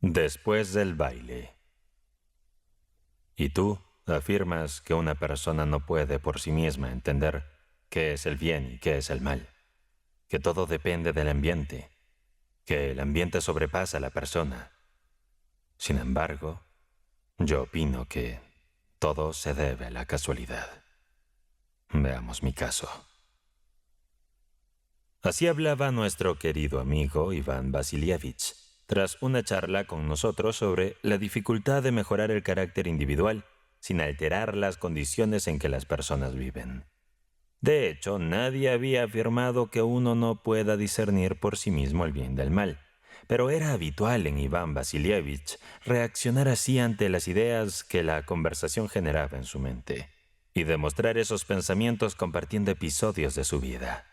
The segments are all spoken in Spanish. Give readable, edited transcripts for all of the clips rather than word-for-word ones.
Después del baile. ¿Y tú afirmas que una persona no puede por sí misma entender qué es el bien y qué es el mal? Que todo depende del ambiente, que el ambiente sobrepasa a la persona. Sin embargo, yo opino que todo se debe a la casualidad. Veamos mi caso. Así hablaba nuestro querido amigo Iván Vasilievich, tras una charla con nosotros sobre la dificultad de mejorar el carácter individual sin alterar las condiciones en que las personas viven. De hecho, nadie había afirmado que uno no pueda discernir por sí mismo el bien del mal, pero era habitual en Iván Vasilievich reaccionar así ante las ideas que la conversación generaba en su mente, y demostrar esos pensamientos compartiendo episodios de su vida.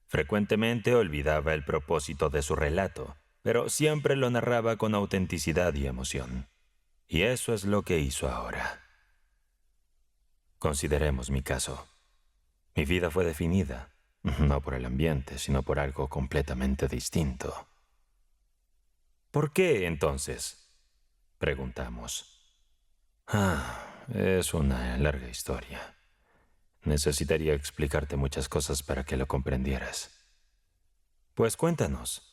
Frecuentemente olvidaba el propósito de su relato, pero siempre lo narraba con autenticidad y emoción. Y eso es lo que hizo ahora. Consideremos mi caso. Mi vida fue definida, no por el ambiente, sino por algo completamente distinto. ¿Por qué, entonces?, preguntamos. Es una larga historia. Necesitaría explicarte muchas cosas para que lo comprendieras. Pues cuéntanos.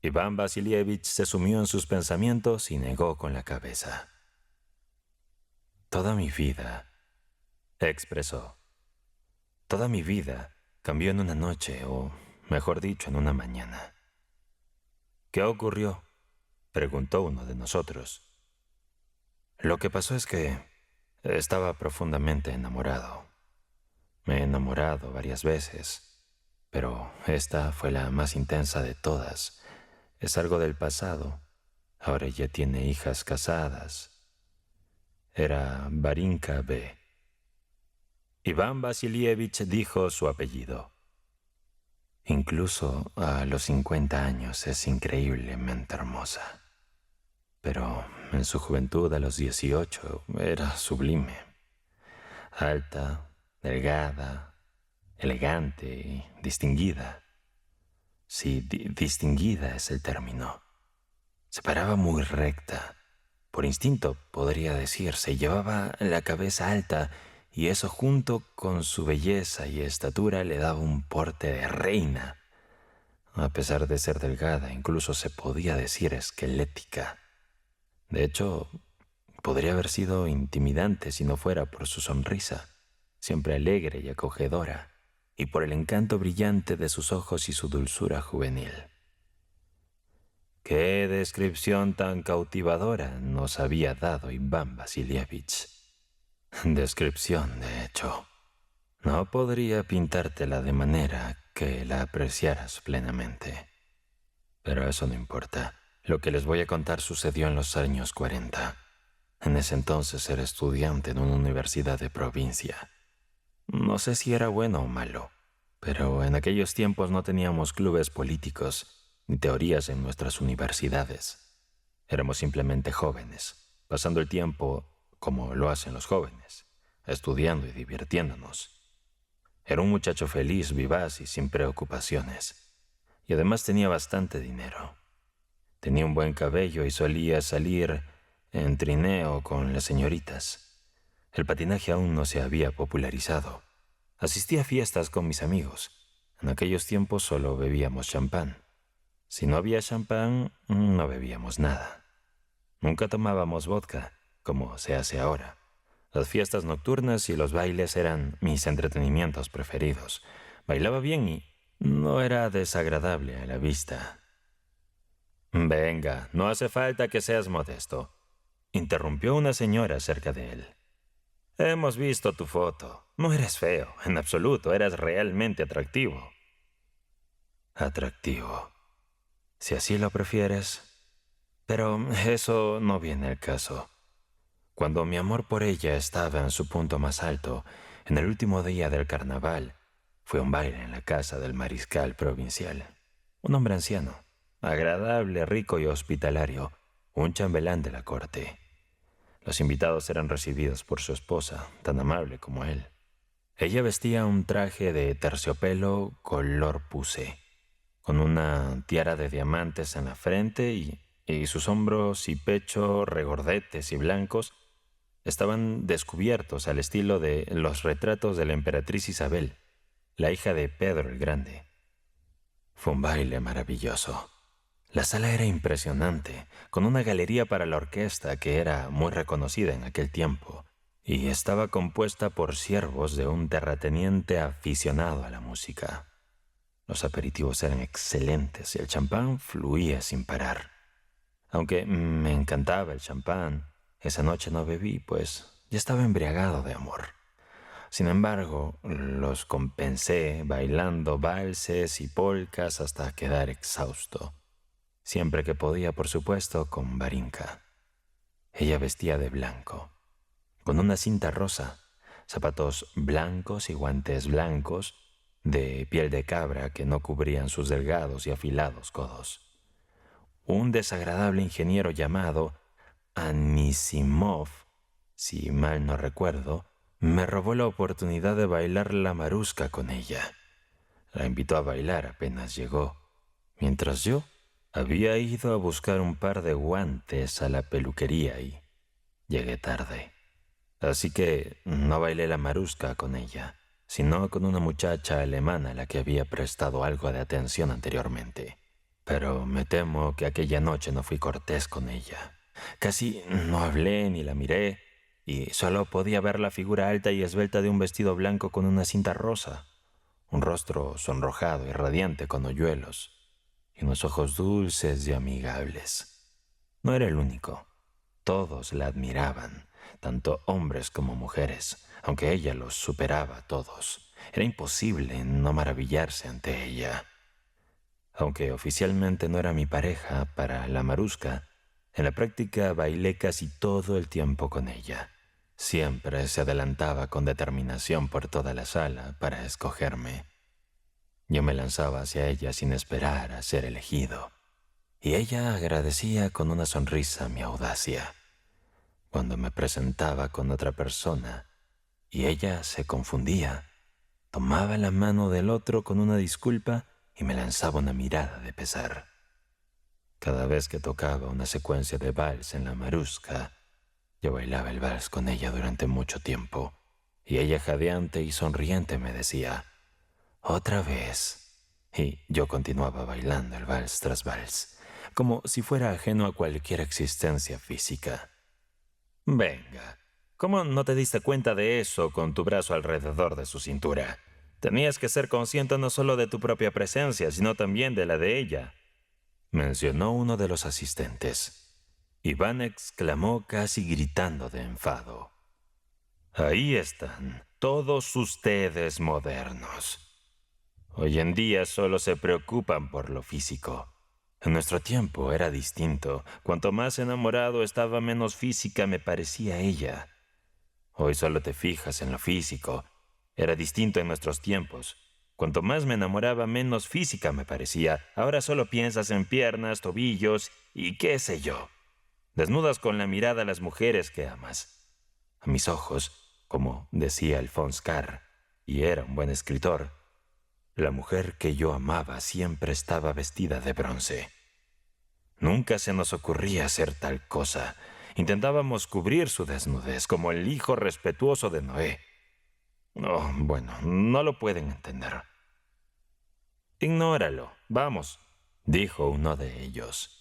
Iván Vasilievich se sumió en sus pensamientos y negó con la cabeza. Toda mi vida, expresó, toda mi vida cambió en una noche, o mejor dicho, en una mañana. ¿Qué ocurrió?, preguntó uno de nosotros. Lo que pasó es que estaba profundamente enamorado. Me he enamorado varias veces, pero esta fue la más intensa de todas. Es algo del pasado. Ahora ella tiene hijas casadas. Era Varinka B. Iván Vasilievich dijo su apellido. Incluso a los 50 años es increíblemente hermosa. Pero en su juventud, a los 18, era sublime. Alta, delgada, elegante y distinguida. Sí, distinguida es el término. Se paraba muy recta. Por instinto, podría decirse, llevaba la cabeza alta, y eso junto con su belleza y estatura le daba un porte de reina. A pesar de ser delgada, incluso se podía decir esquelética. De hecho, podría haber sido intimidante si no fuera por su sonrisa, siempre alegre y acogedora, y por el encanto brillante de sus ojos y su dulzura juvenil. ¡Qué descripción tan cautivadora nos había dado Iván Vasilievich! Descripción, de hecho. No podría pintártela de manera que la apreciaras plenamente. Pero eso no importa. Lo que les voy a contar sucedió en los años 40. En ese entonces era estudiante en una universidad de provincia. No sé si era bueno o malo, pero en aquellos tiempos no teníamos clubes políticos ni teorías en nuestras universidades. Éramos simplemente jóvenes, pasando el tiempo como lo hacen los jóvenes, estudiando y divirtiéndonos. Era un muchacho feliz, vivaz y sin preocupaciones. Y además tenía bastante dinero. Tenía un buen cabello y solía salir en trineo con las señoritas. El patinaje aún no se había popularizado. Asistí a fiestas con mis amigos. En aquellos tiempos solo bebíamos champán. Si no había champán, no bebíamos nada. Nunca tomábamos vodka, como se hace ahora. Las fiestas nocturnas y los bailes eran mis entretenimientos preferidos. Bailaba bien y no era desagradable a la vista. «Venga, no hace falta que seas modesto», interrumpió una señora cerca de él. «Hemos visto tu foto. No eres feo, en absoluto, eras realmente atractivo». «Atractivo, si así lo prefieres. Pero eso no viene al caso. Cuando mi amor por ella estaba en su punto más alto, en el último día del carnaval, fue a un baile en la casa del mariscal provincial. Un hombre anciano, agradable, rico y hospitalario, un chambelán de la corte. Los invitados eran recibidos por su esposa, tan amable como él. Ella vestía un traje de terciopelo color puce, con una tiara de diamantes en la frente y y sus hombros y pecho, regordetes y blancos, estaban descubiertos al estilo de los retratos de la emperatriz Isabel, la hija de Pedro el Grande. Fue un baile maravilloso. La sala era impresionante, con una galería para la orquesta que era muy reconocida en aquel tiempo, y estaba compuesta por siervos de un terrateniente aficionado a la música. Los aperitivos eran excelentes y el champán fluía sin parar. Aunque me encantaba el champán, esa noche no bebí, pues ya estaba embriagado de amor. Sin embargo, los compensé bailando valses y polcas hasta quedar exhausto. Siempre que podía, por supuesto, con Varinka. Ella vestía de blanco, con una cinta rosa, zapatos blancos y guantes blancos de piel de cabra que no cubrían sus delgados y afilados codos. Un desagradable ingeniero llamado Anisimov, si mal no recuerdo, me robó la oportunidad de bailar la maruska con ella. La invitó a bailar apenas llegó, mientras yo había ido a buscar un par de guantes a la peluquería y llegué tarde. Así que no bailé la maruska con ella, sino con una muchacha alemana a la que había prestado algo de atención anteriormente. Pero me temo que aquella noche no fui cortés con ella. Casi no hablé ni la miré, y solo podía ver la figura alta y esbelta de un vestido blanco con una cinta rosa, un rostro sonrojado y radiante con hoyuelos, y unos ojos dulces y amigables. No era el único. Todos la admiraban, tanto hombres como mujeres, aunque ella los superaba a todos. Era imposible no maravillarse ante ella. Aunque oficialmente no era mi pareja para la maruska, en la práctica bailé casi todo el tiempo con ella. Siempre se adelantaba con determinación por toda la sala para escogerme. Yo me lanzaba hacia ella sin esperar a ser elegido, y ella agradecía con una sonrisa mi audacia. Cuando me presentaba con otra persona y ella se confundía, tomaba la mano del otro con una disculpa y me lanzaba una mirada de pesar. Cada vez que tocaba una secuencia de vals en la maruska, yo bailaba el vals con ella durante mucho tiempo, y ella jadeante y sonriente me decía, «Otra vez». Y yo continuaba bailando el vals tras vals, como si fuera ajeno a cualquier existencia física. «Venga, ¿cómo no te diste cuenta de eso con tu brazo alrededor de su cintura? Tenías que ser consciente no solo de tu propia presencia, sino también de la de ella», mencionó uno de los asistentes. Iván exclamó casi gritando de enfado. «Ahí están, todos ustedes modernos. Hoy en día solo se preocupan por lo físico. En nuestro tiempo era distinto. Cuanto más enamorado estaba, menos física me parecía ella. Hoy solo te fijas en lo físico. Era distinto en nuestros tiempos. Cuanto más me enamoraba, menos física me parecía. Ahora solo piensas en piernas, tobillos y qué sé yo. Desnudas con la mirada a las mujeres que amas. A mis ojos, como decía Alphonse Karr, y era un buen escritor, la mujer que yo amaba siempre estaba vestida de bronce. Nunca se nos ocurría hacer tal cosa. Intentábamos cubrir su desnudez como el hijo respetuoso de Noé. Oh, bueno, no lo pueden entender. «Ignóralo, vamos», dijo uno de ellos.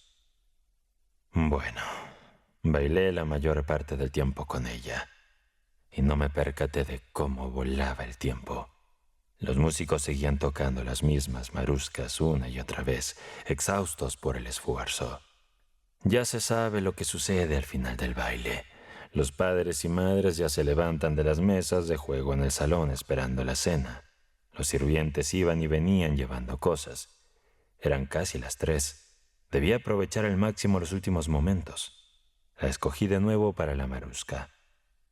Bueno, bailé la mayor parte del tiempo con ella, y no me percaté de cómo volaba el tiempo. Los músicos seguían tocando las mismas maruscas una y otra vez, exhaustos por el esfuerzo. Ya se sabe lo que sucede al final del baile. Los padres y madres ya se levantan de las mesas de juego en el salón esperando la cena. Los sirvientes iban y venían llevando cosas. Eran casi las 3. Debía aprovechar al máximo los últimos momentos. La escogí de nuevo para la maruska,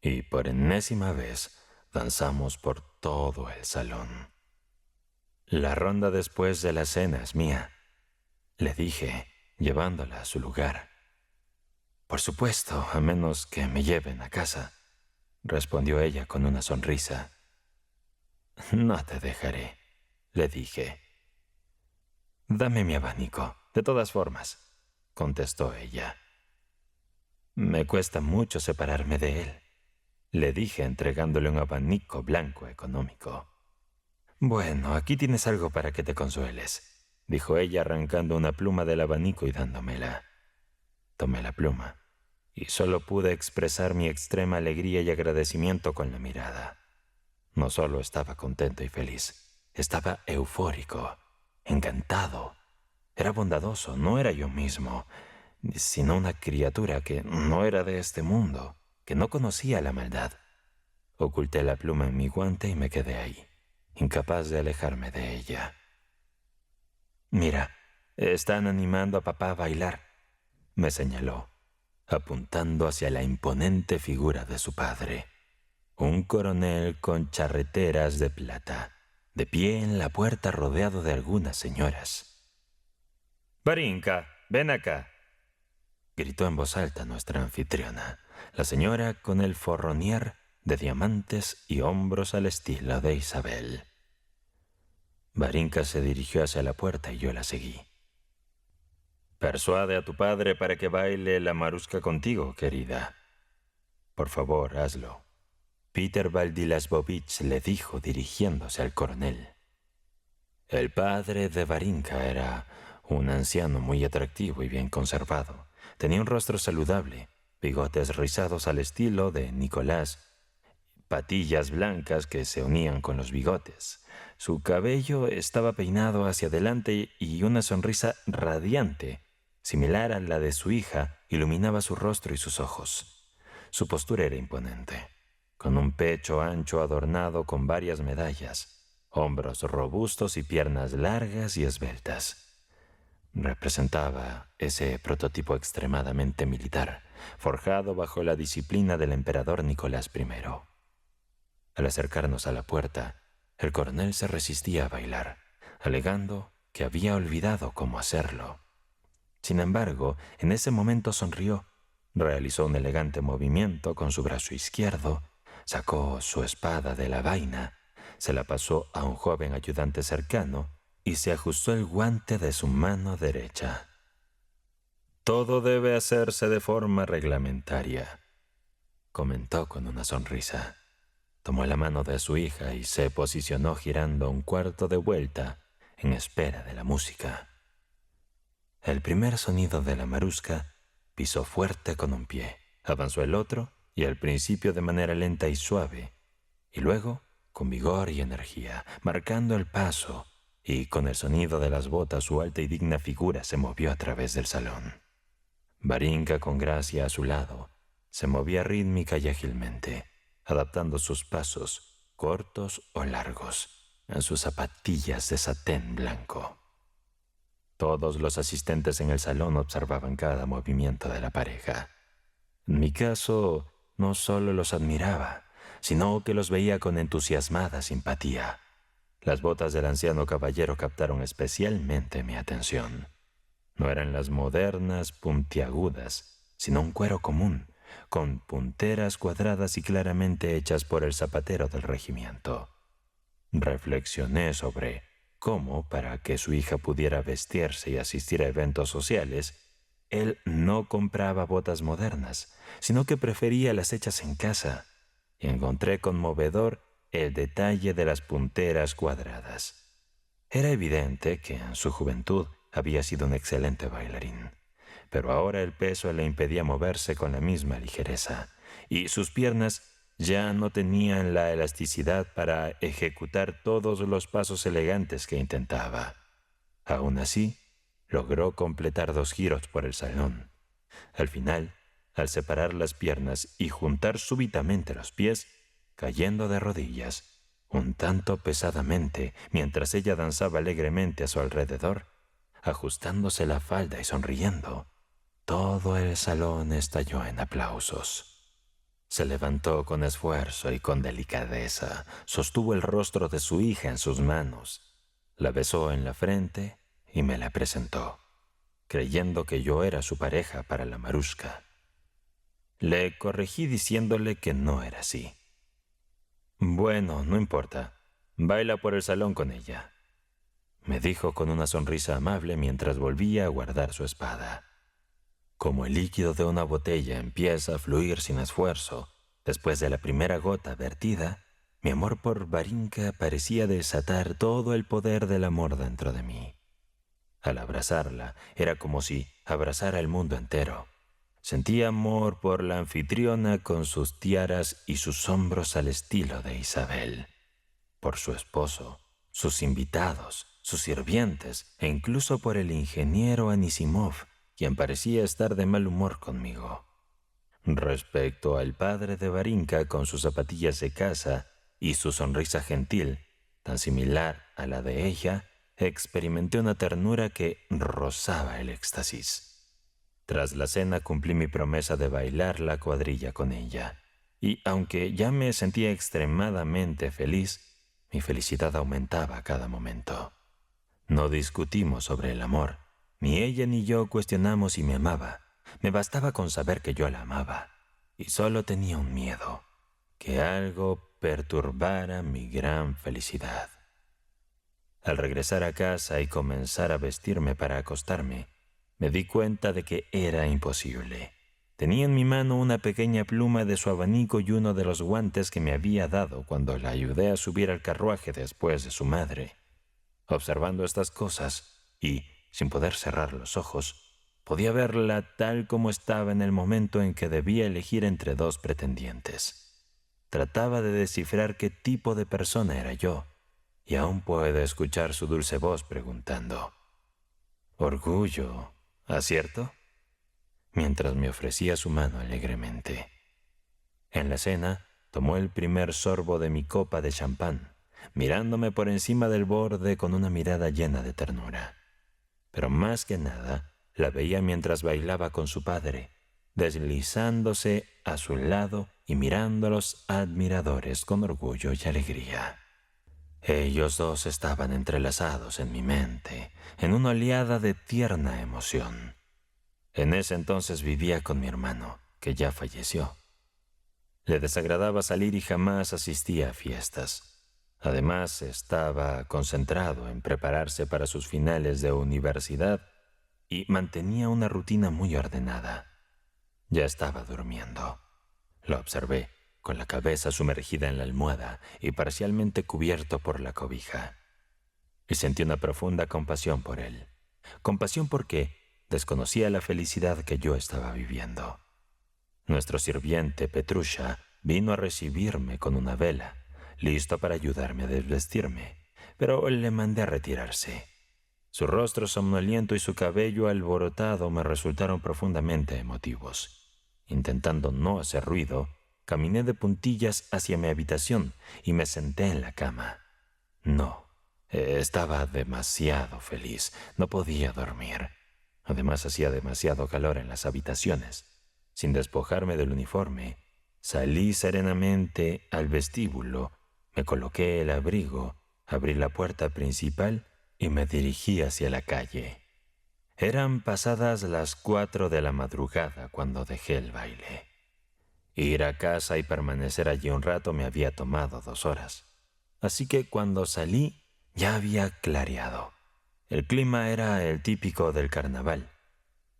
y por enésima vez danzamos por todo el salón. «La ronda después de la cena es mía», le dije, llevándola a su lugar. «Por supuesto, a menos que me lleven a casa», respondió ella con una sonrisa. «No te dejaré», le dije. «Dame mi abanico, de todas formas». contestó ella. Me cuesta mucho separarme de él, le dije entregándole un abanico blanco económico. Bueno, aquí tienes algo para que te consueles, dijo ella arrancando una pluma del abanico y dándomela. Tomé la pluma y solo pude expresar mi extrema alegría y agradecimiento con la mirada. No solo estaba contento y feliz, estaba eufórico, encantado. Era bondadoso, no era yo mismo, sino una criatura que no era de este mundo, que no conocía la maldad. Oculté la pluma en mi guante y me quedé ahí, incapaz de alejarme de ella. Mira, están animando a papá a bailar, me señaló, apuntando hacia la imponente figura de su padre. Un coronel con charreteras de plata, de pie en la puerta rodeado de algunas señoras. «Varinka, ven acá», gritó en voz alta nuestra anfitriona, la señora con el forronier de diamantes y hombros al estilo de Isabel. Varinka se dirigió hacia la puerta y yo la seguí. «Persuade a tu padre para que baile la maruska contigo, querida. Por favor, hazlo», Peter Valdilasbovich le dijo dirigiéndose al coronel. El padre de Varinka era un anciano muy atractivo y bien conservado. Tenía un rostro saludable, bigotes rizados al estilo de Nicolás, patillas blancas que se unían con los bigotes. Su cabello estaba peinado hacia adelante y una sonrisa radiante, similar a la de su hija, iluminaba su rostro y sus ojos. Su postura era imponente, con un pecho ancho adornado con varias medallas, hombros robustos y piernas largas y esbeltas. Representaba ese prototipo extremadamente militar, forjado bajo la disciplina del emperador Nicolás I. Al acercarnos a la puerta, el coronel se resistía a bailar, alegando que había olvidado cómo hacerlo. Sin embargo, en ese momento sonrió, realizó un elegante movimiento con su brazo izquierdo, sacó su espada de la vaina, se la pasó a un joven ayudante cercano y se ajustó el guante de su mano derecha. «Todo debe hacerse de forma reglamentaria», comentó con una sonrisa. Tomó la mano de su hija y se posicionó girando un cuarto de vuelta en espera de la música. El primer sonido de la maruska pisó fuerte con un pie, avanzó el otro y al principio de manera lenta y suave, y luego con vigor y energía, marcando el paso, y con el sonido de las botas su alta y digna figura se movió a través del salón. Varinka, con gracia a su lado, se movía rítmica y ágilmente, adaptando sus pasos, cortos o largos, a sus zapatillas de satén blanco. Todos los asistentes en el salón observaban cada movimiento de la pareja. En mi caso, no solo los admiraba, sino que los veía con entusiasmada simpatía. Las botas del anciano caballero captaron especialmente mi atención. No eran las modernas puntiagudas, sino un cuero común, con punteras cuadradas y claramente hechas por el zapatero del regimiento. Reflexioné sobre cómo, para que su hija pudiera vestirse y asistir a eventos sociales, él no compraba botas modernas, sino que prefería las hechas en casa, y encontré conmovedor el detalle de las punteras cuadradas. Era evidente que en su juventud había sido un excelente bailarín, pero ahora el peso le impedía moverse con la misma ligereza, y sus piernas ya no tenían la elasticidad para ejecutar todos los pasos elegantes que intentaba. Aún así, logró completar 2 giros por el salón. Al final, al separar las piernas y juntar súbitamente los pies, cayendo de rodillas, un tanto pesadamente, mientras ella danzaba alegremente a su alrededor, ajustándose la falda y sonriendo, todo el salón estalló en aplausos. Se levantó con esfuerzo y con delicadeza, sostuvo el rostro de su hija en sus manos, la besó en la frente y me la presentó, creyendo que yo era su pareja para la maruska. Le corregí diciéndole que no era así. «Bueno, no importa. Baila por el salón con ella», me dijo con una sonrisa amable mientras volvía a guardar su espada. Como el líquido de una botella empieza a fluir sin esfuerzo, después de la primera gota vertida, mi amor por Varinka parecía desatar todo el poder del amor dentro de mí. Al abrazarla, era como si abrazara el mundo entero. Sentía amor por la anfitriona con sus tiaras y sus hombros al estilo de Isabel, por su esposo, sus invitados, sus sirvientes e incluso por el ingeniero Anisimov, quien parecía estar de mal humor conmigo. Respecto al padre de Varinka con sus zapatillas de casa y su sonrisa gentil, tan similar a la de ella, experimenté una ternura que rozaba el éxtasis. Tras la cena cumplí mi promesa de bailar la cuadrilla con ella, y aunque ya me sentía extremadamente feliz, mi felicidad aumentaba a cada momento. No discutimos sobre el amor, ni ella ni yo cuestionamos si me amaba. Me bastaba con saber que yo la amaba, y solo tenía un miedo, que algo perturbara mi gran felicidad. Al regresar a casa y comenzar a vestirme para acostarme, me di cuenta de que era imposible. Tenía en mi mano una pequeña pluma de su abanico y uno de los guantes que me había dado cuando la ayudé a subir al carruaje después de su madre. Observando estas cosas y, sin poder cerrar los ojos, podía verla tal como estaba en el momento en que debía elegir entre dos pretendientes. Trataba de descifrar qué tipo de persona era yo, y aún puedo escuchar su dulce voz preguntando: «Orgullo, ¿acierto?», mientras me ofrecía su mano alegremente. En la cena, tomó el primer sorbo de mi copa de champán, mirándome por encima del borde con una mirada llena de ternura. Pero más que nada, la veía mientras bailaba con su padre, deslizándose a su lado y mirando a los admiradores con orgullo y alegría. Ellos dos estaban entrelazados en mi mente, en una oleada de tierna emoción. En ese entonces vivía con mi hermano, que ya falleció. Le desagradaba salir y jamás asistía a fiestas. Además, estaba concentrado en prepararse para sus finales de universidad y mantenía una rutina muy ordenada. Ya estaba durmiendo. Lo observé, con la cabeza sumergida en la almohada y parcialmente cubierto por la cobija. Y sentí una profunda compasión por él. Compasión porque desconocía la felicidad que yo estaba viviendo. Nuestro sirviente Petrusha vino a recibirme con una vela, listo para ayudarme a desvestirme, pero le mandé a retirarse. Su rostro somnoliento y su cabello alborotado me resultaron profundamente emotivos. Intentando no hacer ruido, caminé de puntillas hacia mi habitación y me senté en la cama. No, estaba demasiado feliz, no podía dormir. Además, hacía demasiado calor en las habitaciones. Sin despojarme del uniforme, salí serenamente al vestíbulo, me coloqué el abrigo, abrí la puerta principal y me dirigí hacia la calle. Eran pasadas las 4 de la madrugada cuando dejé el baile. Ir a casa y permanecer allí un rato me había tomado 2 horas. Así que cuando salí ya había clareado. El clima era el típico del carnaval.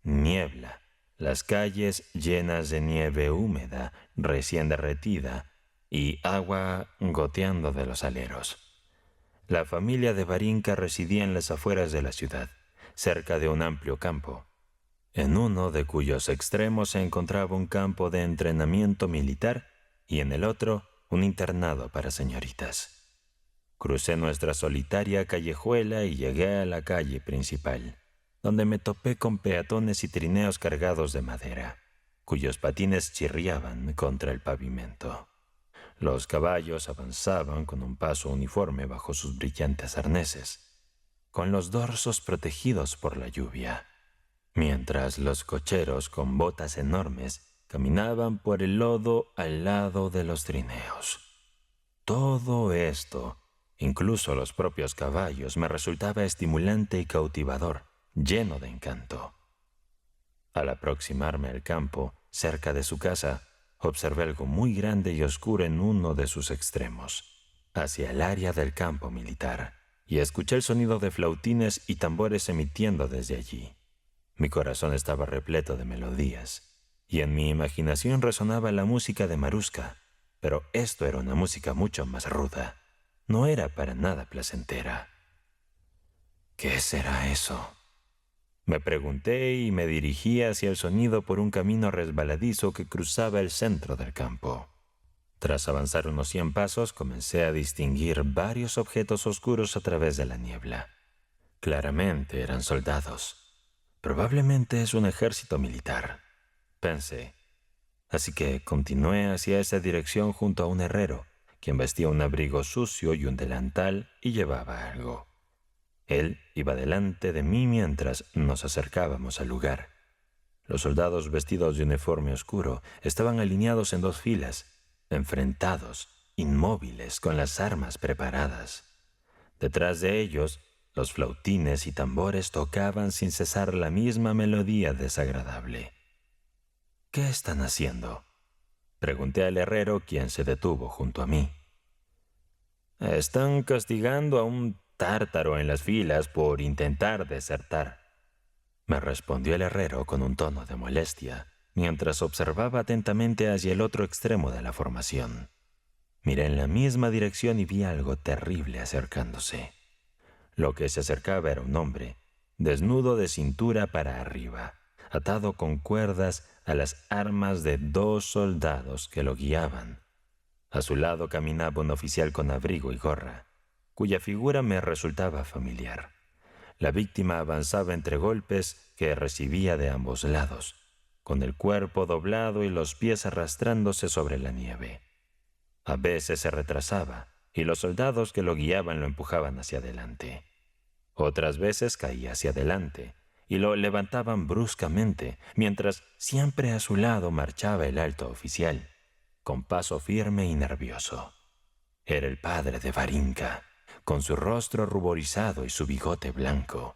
Niebla, las calles llenas de nieve húmeda, recién derretida, y agua goteando de los aleros. La familia de Varinka residía en las afueras de la ciudad, cerca de un amplio campo, en uno de cuyos extremos se encontraba un campo de entrenamiento militar y en el otro un internado para señoritas. Crucé nuestra solitaria callejuela y llegué a la calle principal, donde me topé con peatones y trineos cargados de madera, cuyos patines chirriaban contra el pavimento. Los caballos avanzaban con un paso uniforme bajo sus brillantes arneses, con los dorsos protegidos por la lluvia, mientras los cocheros con botas enormes caminaban por el lodo al lado de los trineos. Todo esto, incluso los propios caballos, me resultaba estimulante y cautivador, lleno de encanto. Al aproximarme al campo, cerca de su casa, observé algo muy grande y oscuro en uno de sus extremos, hacia el área del campo militar, y escuché el sonido de flautines y tambores emitiendo desde allí. Mi corazón estaba repleto de melodías, y en mi imaginación resonaba la música de Maruska, pero esto era una música mucho más ruda. No era para nada placentera. ¿Qué será eso?, me pregunté y me dirigí hacia el sonido por un camino resbaladizo que cruzaba el centro del campo. Tras avanzar unos 100 pasos, comencé a distinguir varios objetos oscuros a través de la niebla. Claramente eran soldados. Probablemente es un ejército militar, pensé. Así que continué hacia esa dirección junto a un herrero, quien vestía un abrigo sucio y un delantal y llevaba algo. Él iba delante de mí mientras nos acercábamos al lugar. Los soldados vestidos de uniforme oscuro estaban alineados en 2 filas, enfrentados, inmóviles, con las armas preparadas. Detrás de ellos, los flautines y tambores tocaban sin cesar la misma melodía desagradable. «¿Qué están haciendo?», pregunté al herrero, quien se detuvo junto a mí. «Están castigando a un tártaro en las filas por intentar desertar», me respondió el herrero con un tono de molestia, mientras observaba atentamente hacia el otro extremo de la formación. Miré en la misma dirección y vi algo terrible acercándose. Lo que se acercaba era un hombre, desnudo de cintura para arriba, atado con cuerdas a las armas de 2 soldados que lo guiaban. A su lado caminaba un oficial con abrigo y gorra, cuya figura me resultaba familiar. La víctima avanzaba entre golpes que recibía de ambos lados, con el cuerpo doblado y los pies arrastrándose sobre la nieve. A veces se retrasaba, y los soldados que lo guiaban lo empujaban hacia adelante. Otras veces caía hacia adelante, y lo levantaban bruscamente, mientras siempre a su lado marchaba el alto oficial, con paso firme y nervioso. Era el padre de Varinka, con su rostro ruborizado y su bigote blanco.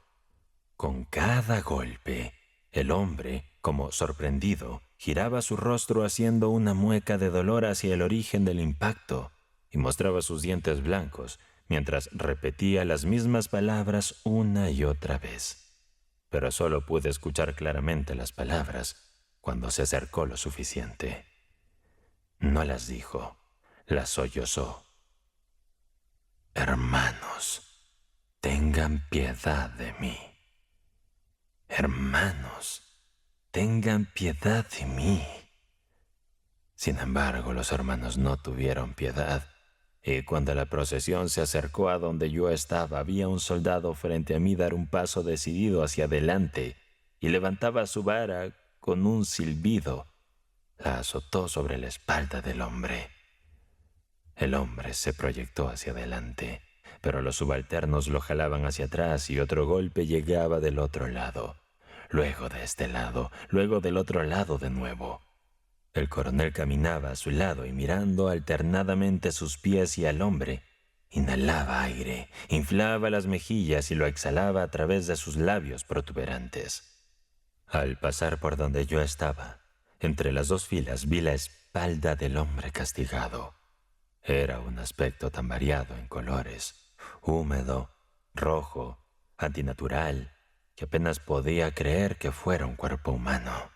Con cada golpe, el hombre, como sorprendido, giraba su rostro haciendo una mueca de dolor hacia el origen del impacto y mostraba sus dientes blancos mientras repetía las mismas palabras una y otra vez. Pero solo pude escuchar claramente las palabras cuando se acercó lo suficiente. No las dijo, las sollozó. «Hermanos, tengan piedad de mí. Hermanos, tengan piedad de mí». Sin embargo, los hermanos no tuvieron piedad, y cuando la procesión se acercó a donde yo estaba, había un soldado frente a mí dar un paso decidido hacia adelante y levantaba su vara con un silbido. La azotó sobre la espalda del hombre. El hombre se proyectó hacia adelante, pero los subalternos lo jalaban hacia atrás y otro golpe llegaba del otro lado, luego de este lado, luego del otro lado de nuevo. El coronel caminaba a su lado y mirando alternadamente sus pies y al hombre, inhalaba aire, inflaba las mejillas y lo exhalaba a través de sus labios protuberantes. Al pasar por donde yo estaba, entre las 2 filas vi la espalda del hombre castigado. Era un aspecto tan variado en colores, húmedo, rojo, antinatural, que apenas podía creer que fuera un cuerpo humano.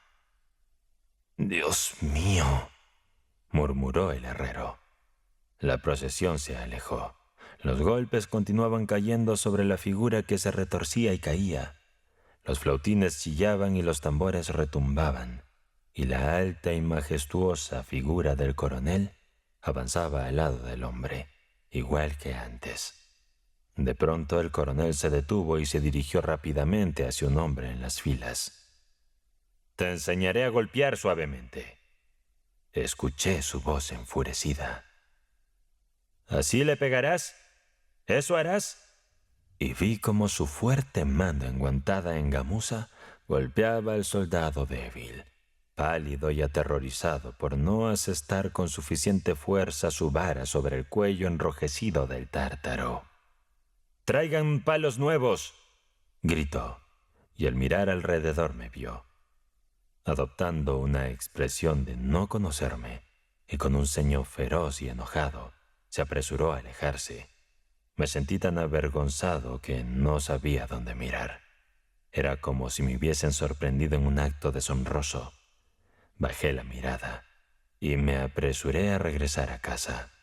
«Dios mío», murmuró el herrero. La procesión se alejó. Los golpes continuaban cayendo sobre la figura que se retorcía y caía. Los flautines chillaban y los tambores retumbaban, y la alta y majestuosa figura del coronel avanzaba al lado del hombre, igual que antes. De pronto el coronel se detuvo y se dirigió rápidamente hacia un hombre en las filas. «Te enseñaré a golpear suavemente», escuché su voz enfurecida. «¿Así le pegarás? ¿Eso harás?» Y vi cómo su fuerte mano enguantada en gamuza golpeaba al soldado débil, pálido y aterrorizado por no asestar con suficiente fuerza su vara sobre el cuello enrojecido del tártaro. «¡Traigan palos nuevos!», gritó, y al mirar alrededor me vio. Adoptando una expresión de no conocerme y con un ceño feroz y enojado, se apresuró a alejarse. Me sentí tan avergonzado que no sabía dónde mirar. Era como si me hubiesen sorprendido en un acto deshonroso. Bajé la mirada y me apresuré a regresar a casa.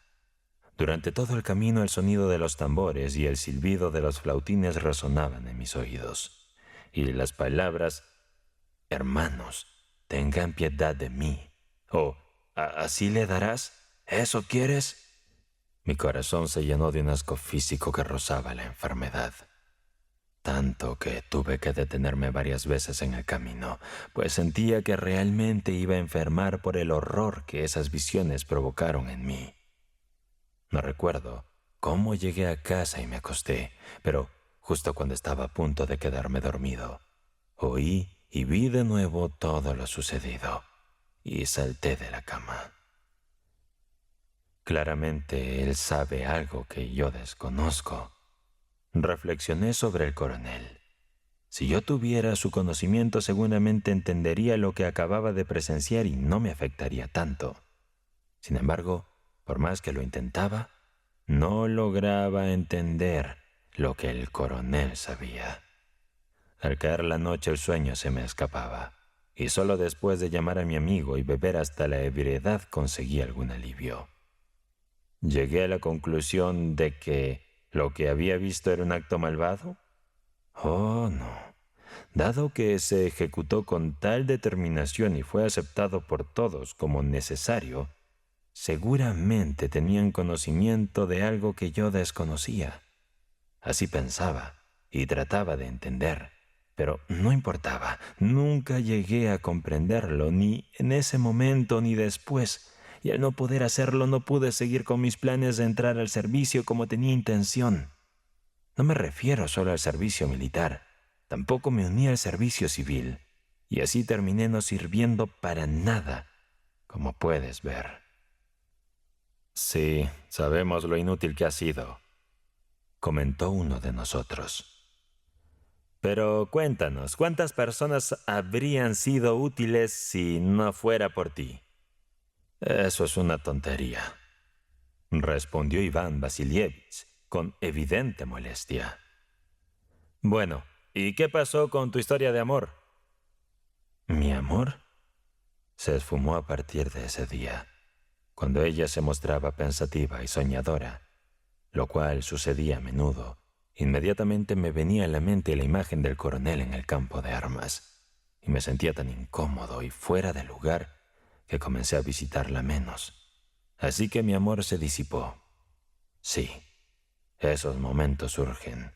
Durante todo el camino el sonido de los tambores y el silbido de los flautines resonaban en mis oídos, y las palabras «Hermanos, tengan piedad de mí» o «¿Así le darás? ¿Eso quieres?». Mi corazón se llenó de un asco físico que rozaba la enfermedad. Tanto que tuve que detenerme varias veces en el camino, pues sentía que realmente iba a enfermar por el horror que esas visiones provocaron en mí. No recuerdo cómo llegué a casa y me acosté, pero justo cuando estaba a punto de quedarme dormido, oí y vi de nuevo todo lo sucedido, y salté de la cama. Claramente él sabe algo que yo desconozco. Reflexioné sobre el coronel. Si yo tuviera su conocimiento, seguramente entendería lo que acababa de presenciar y no me afectaría tanto. Sin embargo, por más que lo intentaba, no lograba entender lo que el coronel sabía. Al caer la noche el sueño se me escapaba, y solo después de llamar a mi amigo y beber hasta la ebriedad conseguí algún alivio. Llegué a la conclusión de que lo que había visto era un acto malvado. Oh, no. Dado que se ejecutó con tal determinación y fue aceptado por todos como necesario, seguramente tenían conocimiento de algo que yo desconocía. Así pensaba y trataba de entender, pero no importaba. Nunca llegué a comprenderlo, ni en ese momento ni después, y al no poder hacerlo no pude seguir con mis planes de entrar al servicio como tenía intención. No me refiero solo al servicio militar, tampoco me uní al servicio civil, y así terminé no sirviendo para nada, como puedes ver. Sí, sabemos lo inútil que has sido, comentó uno de nosotros. Pero cuéntanos, ¿cuántas personas habrían sido útiles si no fuera por ti? Eso es una tontería, respondió Iván Vasilievich con evidente molestia. Bueno, ¿y qué pasó con tu historia de amor? ¿Mi amor? Se esfumó a partir de ese día, cuando ella se mostraba pensativa y soñadora, lo cual sucedía a menudo. Inmediatamente me venía a la mente la imagen del coronel en el campo de armas, y me sentía tan incómodo y fuera de lugar que comencé a visitarla menos. Así que mi amor se disipó. Sí, esos momentos surgen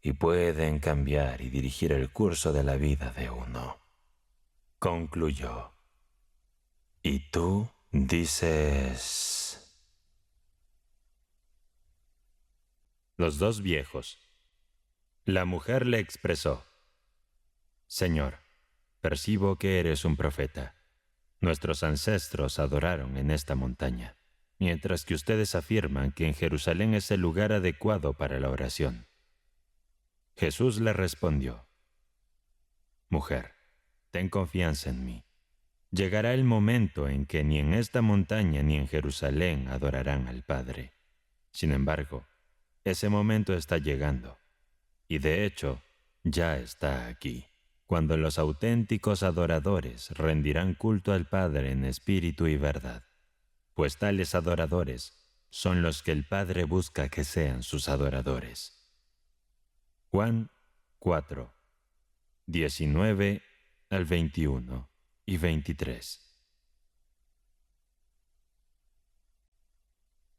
y pueden cambiar y dirigir el curso de la vida de uno. Concluyó. ¿Y tú dices? Los dos viejos. La mujer le expresó: Señor, percibo que eres un profeta. Nuestros ancestros adoraron en esta montaña, mientras que ustedes afirman que en Jerusalén es el lugar adecuado para la oración. Jesús le respondió: Mujer, ten confianza en mí. Llegará el momento en que ni en esta montaña ni en Jerusalén adorarán al Padre. Sin embargo, ese momento está llegando, y de hecho, ya está aquí, cuando los auténticos adoradores rendirán culto al Padre en espíritu y verdad, pues tales adoradores son los que el Padre busca que sean sus adoradores. Juan 4, 19 al 21 y 23.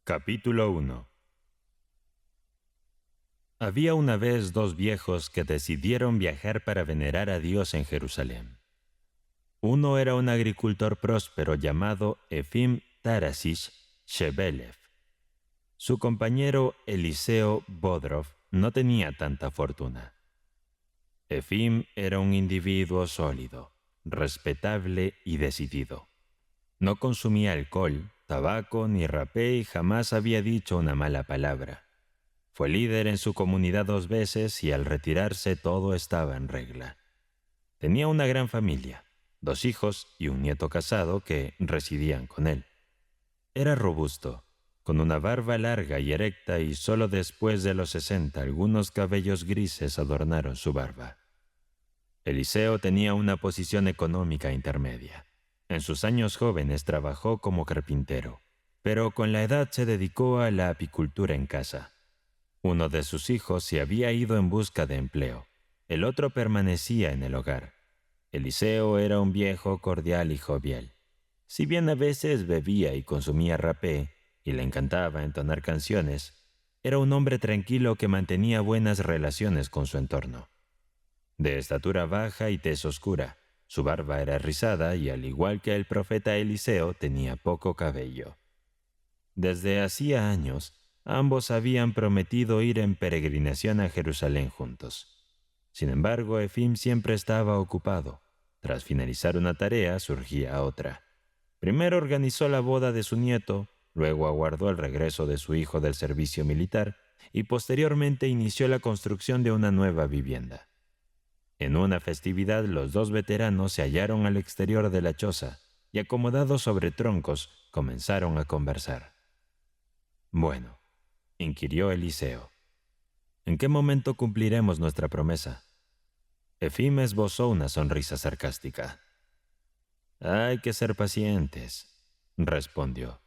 Capítulo 1. Había una vez dos viejos que decidieron viajar para venerar a Dios en Jerusalén. Uno era un agricultor próspero llamado Efim Tarasish Shebelev. Su compañero Eliseo Bodrov no tenía tanta fortuna. Efim era un individuo sólido, respetable y decidido. No consumía alcohol, tabaco ni rapé y jamás había dicho una mala palabra. Fue líder en su comunidad 2 veces y al retirarse todo estaba en regla. Tenía una gran familia, 2 hijos y un nieto casado que residían con él. Era robusto, con una barba larga y erecta y solo después de los 60 algunos cabellos grises adornaron su barba. Eliseo tenía una posición económica intermedia. En sus años jóvenes trabajó como carpintero, pero con la edad se dedicó a la apicultura en casa. Uno de sus hijos se había ido en busca de empleo. El otro permanecía en el hogar. Eliseo era un viejo cordial y jovial. Si bien a veces bebía y consumía rapé, y le encantaba entonar canciones, era un hombre tranquilo que mantenía buenas relaciones con su entorno. De estatura baja y tez oscura, su barba era rizada y, al igual que el profeta Eliseo, tenía poco cabello. Desde hacía años, ambos habían prometido ir en peregrinación a Jerusalén juntos. Sin embargo, Efim siempre estaba ocupado. Tras finalizar una tarea, surgía otra. Primero organizó la boda de su nieto, luego aguardó el regreso de su hijo del servicio militar y posteriormente inició la construcción de una nueva vivienda. En una festividad, los dos veteranos se hallaron al exterior de la choza y, acomodados sobre troncos, comenzaron a conversar. «Bueno», inquirió Eliseo, «¿en qué momento cumpliremos nuestra promesa?» Efim esbozó una sonrisa sarcástica. «Hay que ser pacientes», respondió.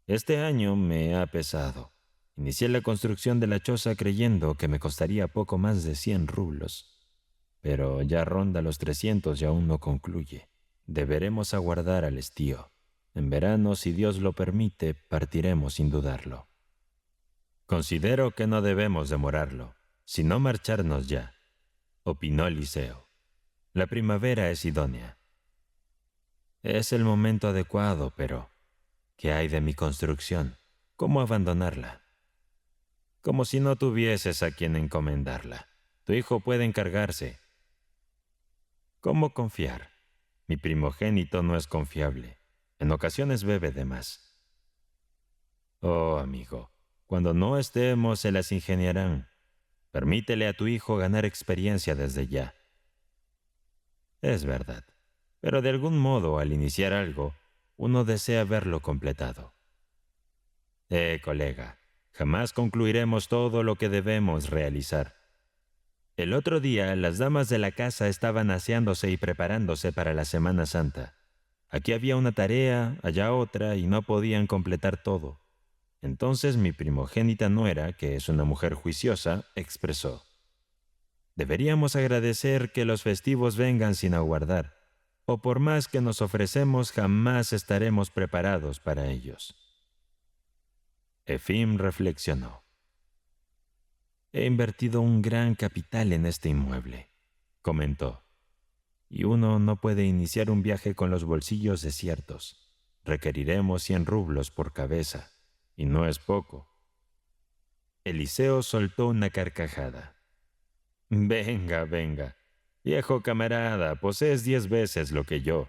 «Este año me ha pesado. Inicié la construcción de la choza creyendo que me costaría poco más de 100 rublos, pero ya ronda los 300 y aún no concluye. Deberemos aguardar al estío. En verano, si Dios lo permite, partiremos sin dudarlo». «Considero que no debemos demorarlo, sino marcharnos ya», opinó Eliseo. «La primavera es idónea». «Es el momento adecuado, pero ¿qué hay de mi construcción? ¿Cómo abandonarla?» «Como si no tuvieses a quien encomendarla. Tu hijo puede encargarse». «¿Cómo confiar? Mi primogénito no es confiable. En ocasiones bebe de más». «Oh, amigo, cuando no estemos se las ingeniarán. Permítele a tu hijo ganar experiencia desde ya». «Es verdad, pero de algún modo, al iniciar algo, uno desea verlo completado». Colega, jamás concluiremos todo lo que debemos realizar». El otro día, las damas de la casa estaban aseándose y preparándose para la Semana Santa. Aquí había una tarea, allá otra, y no podían completar todo. Entonces mi primogénita nuera, que es una mujer juiciosa, expresó: «Deberíamos agradecer que los festivos vengan sin aguardar, o por más que nos ofrecemos, jamás estaremos preparados para ellos». Efim reflexionó. «He invertido un gran capital en este inmueble», comentó, «y uno no puede iniciar un viaje con los bolsillos desiertos. Requeriremos 100 rublos por cabeza, y no es poco». Eliseo soltó una carcajada. «Venga, venga. Viejo camarada, posees 10 veces lo que yo.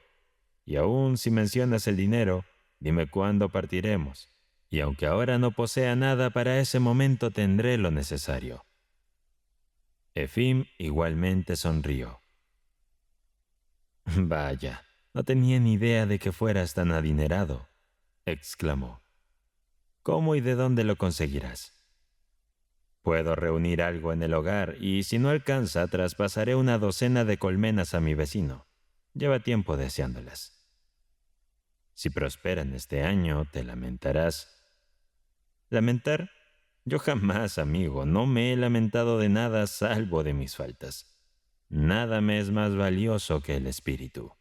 Y aún si mencionas el dinero, dime cuándo partiremos. Y aunque ahora no posea nada, para ese momento tendré lo necesario». Efim igualmente sonrió. «Vaya, no tenía ni idea de que fueras tan adinerado», exclamó. «¿Cómo y de dónde lo conseguirás?» «Puedo reunir algo en el hogar y, si no alcanza, traspasaré una docena de colmenas a mi vecino. Lleva tiempo deseándolas. Si prosperan este año, te lamentarás». «¿Lamentar? Yo jamás, amigo, no me he lamentado de nada salvo de mis faltas. Nada me es más valioso que el espíritu».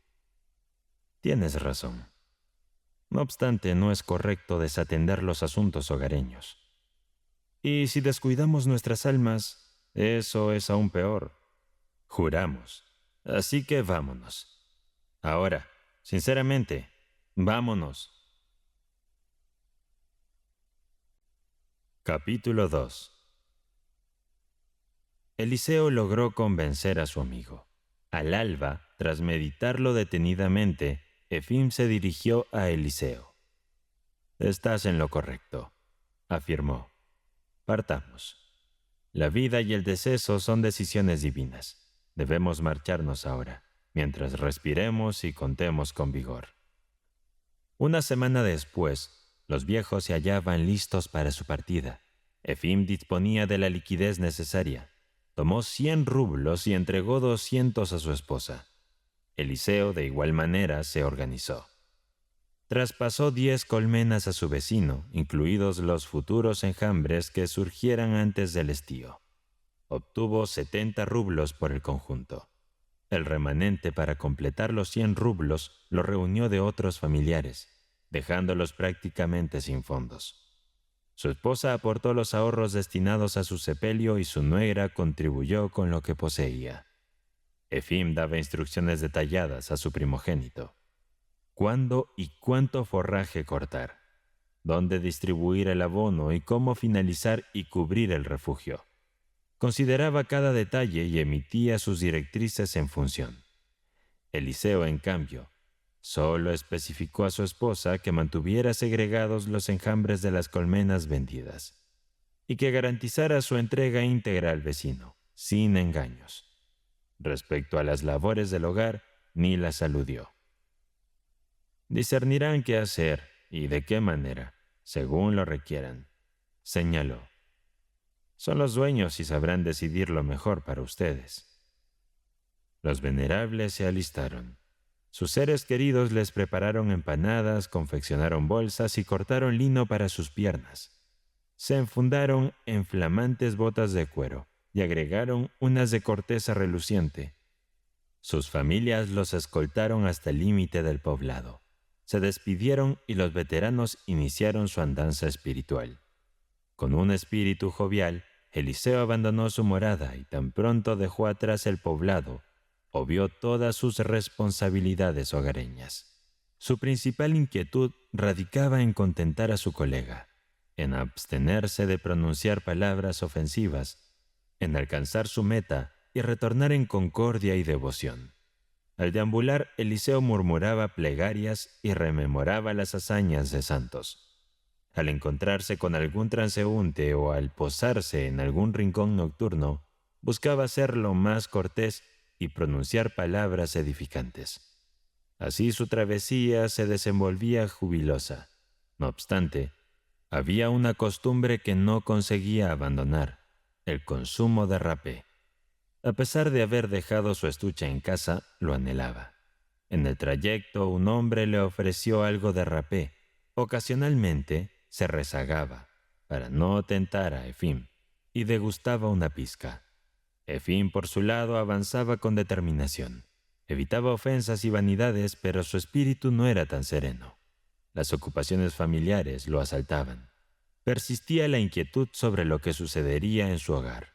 «Tienes razón. No obstante, no es correcto desatender los asuntos hogareños. Y si descuidamos nuestras almas, eso es aún peor. Juramos. Así que vámonos. Ahora, sinceramente, vámonos». Capítulo 2. Eliseo logró convencer a su amigo. Al alba, tras meditarlo detenidamente, Efim se dirigió a Eliseo. «Estás en lo correcto», afirmó. «Partamos. La vida y el deceso son decisiones divinas. Debemos marcharnos ahora, mientras respiremos y contemos con vigor». Una semana después, los viejos se hallaban listos para su partida. Efim disponía de la liquidez necesaria. tomó 100 rublos y entregó 200 a su esposa. Eliseo de igual manera se organizó. Traspasó 10 colmenas a su vecino, incluidos los futuros enjambres que surgieran antes del estío. Obtuvo 70 rublos por el conjunto. El remanente para completar los 100 rublos lo reunió de otros familiares, dejándolos prácticamente sin fondos. Su esposa aportó los ahorros destinados a su sepelio y su nuera contribuyó con lo que poseía. Efim daba instrucciones detalladas a su primogénito. Cuándo y cuánto forraje cortar, dónde distribuir el abono y cómo finalizar y cubrir el refugio. Consideraba cada detalle y emitía sus directrices en función. Eliseo, en cambio, solo especificó a su esposa que mantuviera segregados los enjambres de las colmenas vendidas y que garantizara su entrega íntegra al vecino, sin engaños. Respecto a las labores del hogar, ni las aludió. Discernirán qué hacer y de qué manera, según lo requieran, señaló. Son los dueños y sabrán decidir lo mejor para ustedes. Los venerables se alistaron. Sus seres queridos les prepararon empanadas, confeccionaron bolsas y cortaron lino para sus piernas. Se enfundaron en flamantes botas de cuero y agregaron unas de corteza reluciente. Sus familias los escoltaron hasta el límite del poblado. Se despidieron y los veteranos iniciaron su andanza espiritual. Con un espíritu jovial, Eliseo abandonó su morada y tan pronto dejó atrás el poblado, obvió todas sus responsabilidades hogareñas. Su principal inquietud radicaba en contentar a su colega, en abstenerse de pronunciar palabras ofensivas, en alcanzar su meta y retornar en concordia y devoción. Al deambular, Eliseo murmuraba plegarias y rememoraba las hazañas de santos. Al encontrarse con algún transeúnte o al posarse en algún rincón nocturno, buscaba ser lo más cortés y pronunciar palabras edificantes. Así su travesía se desenvolvía jubilosa. No obstante, había una costumbre que no conseguía abandonar: el consumo de rapé. A pesar de haber dejado su estuche en casa, lo anhelaba. En el trayecto, un hombre le ofreció algo de rapé. Ocasionalmente se rezagaba para no tentar a Efim y degustaba una pizca. Efim, por su lado, avanzaba con determinación. Evitaba ofensas y vanidades, pero su espíritu no era tan sereno. Las ocupaciones familiares lo asaltaban. Persistía la inquietud sobre lo que sucedería en su hogar.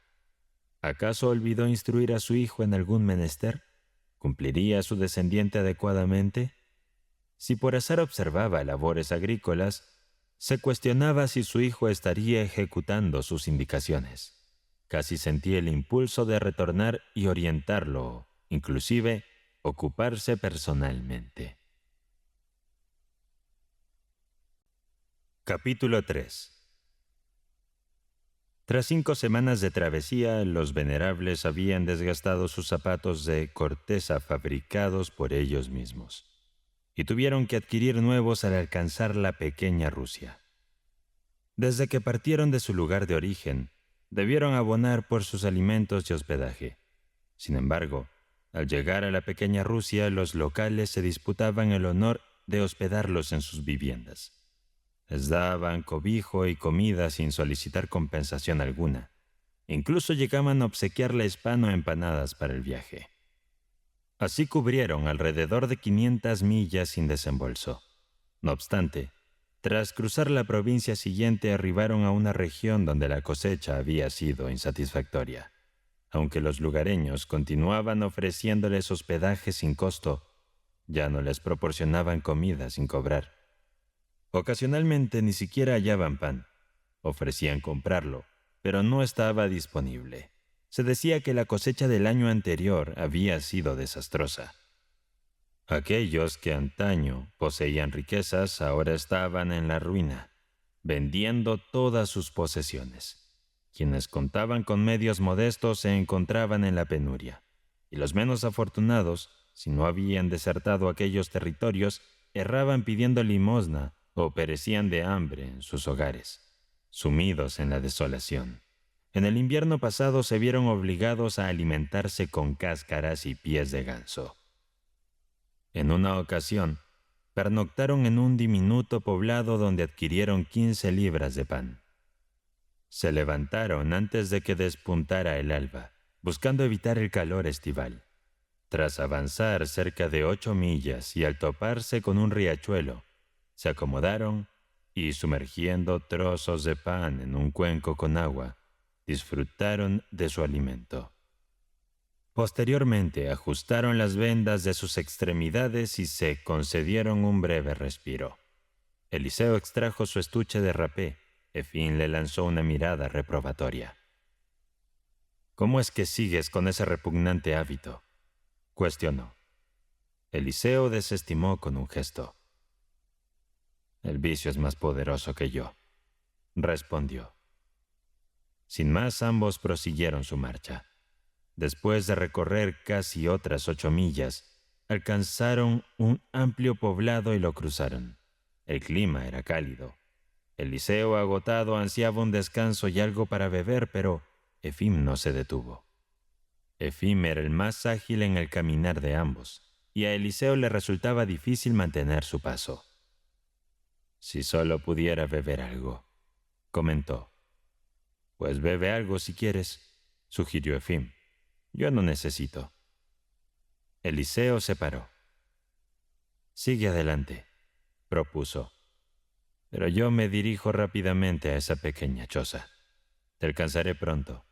¿Acaso olvidó instruir a su hijo en algún menester? ¿Cumpliría su descendiente adecuadamente? Si por azar observaba labores agrícolas, se cuestionaba si su hijo estaría ejecutando sus indicaciones. Casi sentía el impulso de retornar y orientarlo, inclusive ocuparse personalmente. Capítulo 3. Tras 5 semanas de travesía, los venerables habían desgastado sus zapatos de corteza fabricados por ellos mismos, y tuvieron que adquirir nuevos al alcanzar la pequeña Rusia. Desde que partieron de su lugar de origen, debieron abonar por sus alimentos y hospedaje. Sin embargo, al llegar a la pequeña Rusia, los locales se disputaban el honor de hospedarlos en sus viviendas. Les daban cobijo y comida sin solicitar compensación alguna. Incluso llegaban a obsequiarles pan o empanadas para el viaje. Así cubrieron alrededor de 500 millas sin desembolso. No obstante, tras cruzar la provincia siguiente, arribaron a una región donde la cosecha había sido insatisfactoria. Aunque los lugareños continuaban ofreciéndoles hospedaje sin costo, ya no les proporcionaban comida sin cobrar. Ocasionalmente ni siquiera hallaban pan. Ofrecían comprarlo, pero no estaba disponible. Se decía que la cosecha del año anterior había sido desastrosa. Aquellos que antaño poseían riquezas ahora estaban en la ruina, vendiendo todas sus posesiones. Quienes contaban con medios modestos se encontraban en la penuria, y los menos afortunados, si no habían desertado aquellos territorios, erraban pidiendo limosna o perecían de hambre en sus hogares, sumidos en la desolación. En el invierno pasado se vieron obligados a alimentarse con cáscaras y pies de ganso. En una ocasión, pernoctaron en un diminuto poblado donde adquirieron 15 libras de pan. Se levantaron antes de que despuntara el alba, buscando evitar el calor estival. Tras avanzar cerca de 8 millas y al toparse con un riachuelo, se acomodaron y, sumergiendo trozos de pan en un cuenco con agua, disfrutaron de su alimento. Posteriormente ajustaron las vendas de sus extremidades y se concedieron un breve respiro. Eliseo extrajo su estuche de rapé. Efim le lanzó una mirada reprobatoria. «¿Cómo es que sigues con ese repugnante hábito?», cuestionó. Eliseo desestimó con un gesto. «El vicio es más poderoso que yo», respondió. Sin más, ambos prosiguieron su marcha. Después de recorrer casi otras 8 millas, alcanzaron un amplio poblado y lo cruzaron. El clima era cálido. Eliseo, agotado, ansiaba un descanso y algo para beber, pero Efim no se detuvo. Efim era el más ágil en el caminar de ambos, y a Eliseo le resultaba difícil mantener su paso. «Si solo pudiera beber algo», comentó. «Pues bebe algo si quieres», sugirió Efim. «Yo no necesito». Eliseo se paró. «Sigue adelante», propuso. «Pero yo me dirijo rápidamente a esa pequeña choza. Te alcanzaré pronto».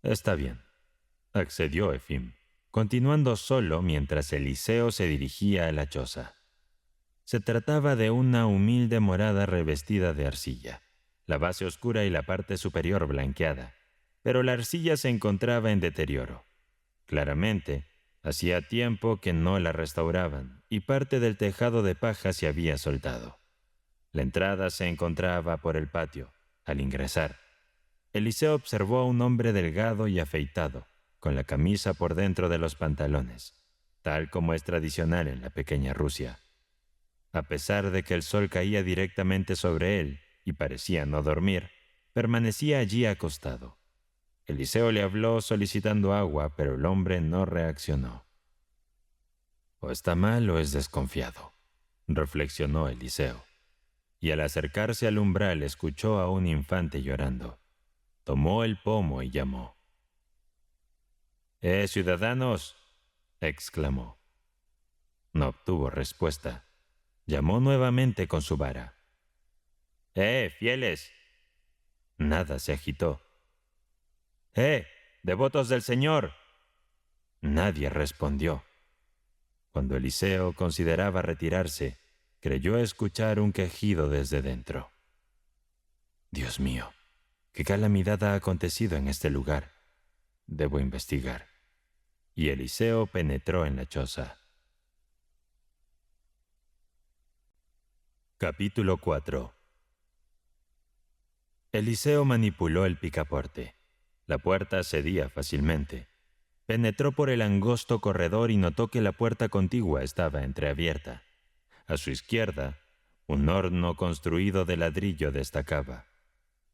«Está bien», accedió Efim, continuando solo mientras Eliseo se dirigía a la choza. Se trataba de una humilde morada revestida de arcilla, la base oscura y la parte superior blanqueada, pero la arcilla se encontraba en deterioro. Claramente, hacía tiempo que no la restauraban y parte del tejado de paja se había soltado. La entrada se encontraba por el patio. Al ingresar, Eliseo observó a un hombre delgado y afeitado, con la camisa por dentro de los pantalones, tal como es tradicional en la pequeña Rusia. A pesar de que el sol caía directamente sobre él y parecía no dormir, permanecía allí acostado. Eliseo le habló solicitando agua, pero el hombre no reaccionó. «O está mal o es desconfiado», reflexionó Eliseo, y al acercarse al umbral escuchó a un infante llorando. Tomó el pomo y llamó. Ciudadanos!», exclamó. No obtuvo respuesta. Llamó nuevamente con su vara. Fieles! Nada se agitó. Devotos del Señor! Nadie respondió. Cuando Eliseo consideraba retirarse, creyó escuchar un quejido desde dentro. «Dios mío, ¿qué calamidad ha acontecido en este lugar? Debo investigar». Y Eliseo penetró en la choza. Capítulo 4. Eliseo manipuló el picaporte. La puerta cedía fácilmente. Penetró por el angosto corredor y notó que la puerta contigua estaba entreabierta. A su izquierda, un horno construido de ladrillo destacaba,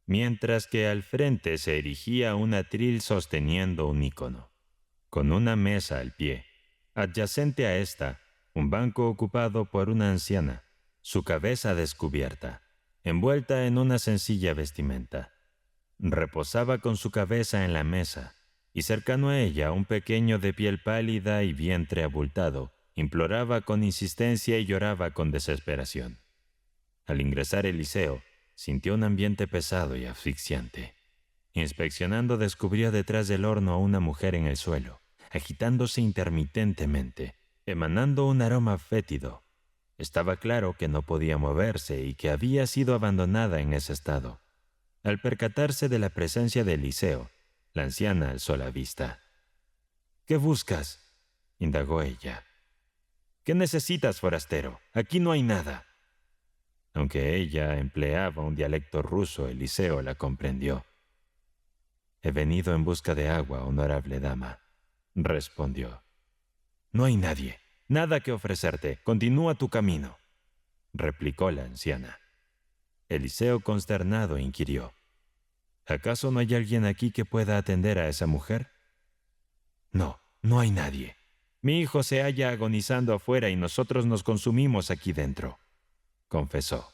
mientras que al frente se erigía un atril sosteniendo un ícono, con una mesa al pie. Adyacente a esta, un banco ocupado por una anciana, su cabeza descubierta, envuelta en una sencilla vestimenta. Reposaba con su cabeza en la mesa, y cercano a ella un pequeño de piel pálida y vientre abultado imploraba con insistencia y lloraba con desesperación. Al ingresar Eliseo, sintió un ambiente pesado y asfixiante. Inspeccionando, descubrió detrás del horno a una mujer en el suelo, agitándose intermitentemente, emanando un aroma fétido. Estaba claro que no podía moverse y que había sido abandonada en ese estado. Al percatarse de la presencia de Eliseo, la anciana alzó la vista. «¿Qué buscas?», indagó ella. «¿Qué necesitas, forastero? Aquí no hay nada». Aunque ella empleaba un dialecto ruso, Eliseo la comprendió. «He venido en busca de agua, honorable dama», respondió. «No hay nadie, nada que ofrecerte. Continúa tu camino», replicó la anciana. Eliseo, consternado, inquirió. ¿Acaso no hay alguien aquí que pueda atender a esa mujer? No, no hay nadie. Mi hijo se halla agonizando afuera y nosotros nos consumimos aquí dentro, confesó.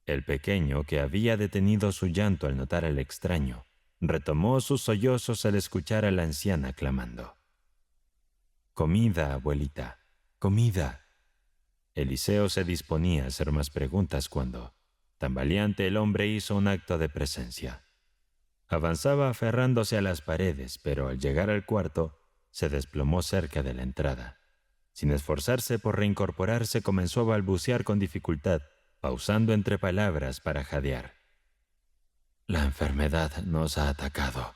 El pequeño, que había detenido su llanto al notar al extraño, retomó sus sollozos al escuchar a la anciana clamando. «Comida, abuelita, comida». Eliseo se disponía a hacer más preguntas cuando, tambaleante, el hombre hizo un acto de presencia. Avanzaba aferrándose a las paredes, pero al llegar al cuarto, se desplomó cerca de la entrada. Sin esforzarse por reincorporarse, comenzó a balbucear con dificultad, pausando entre palabras para jadear. «La enfermedad nos ha atacado,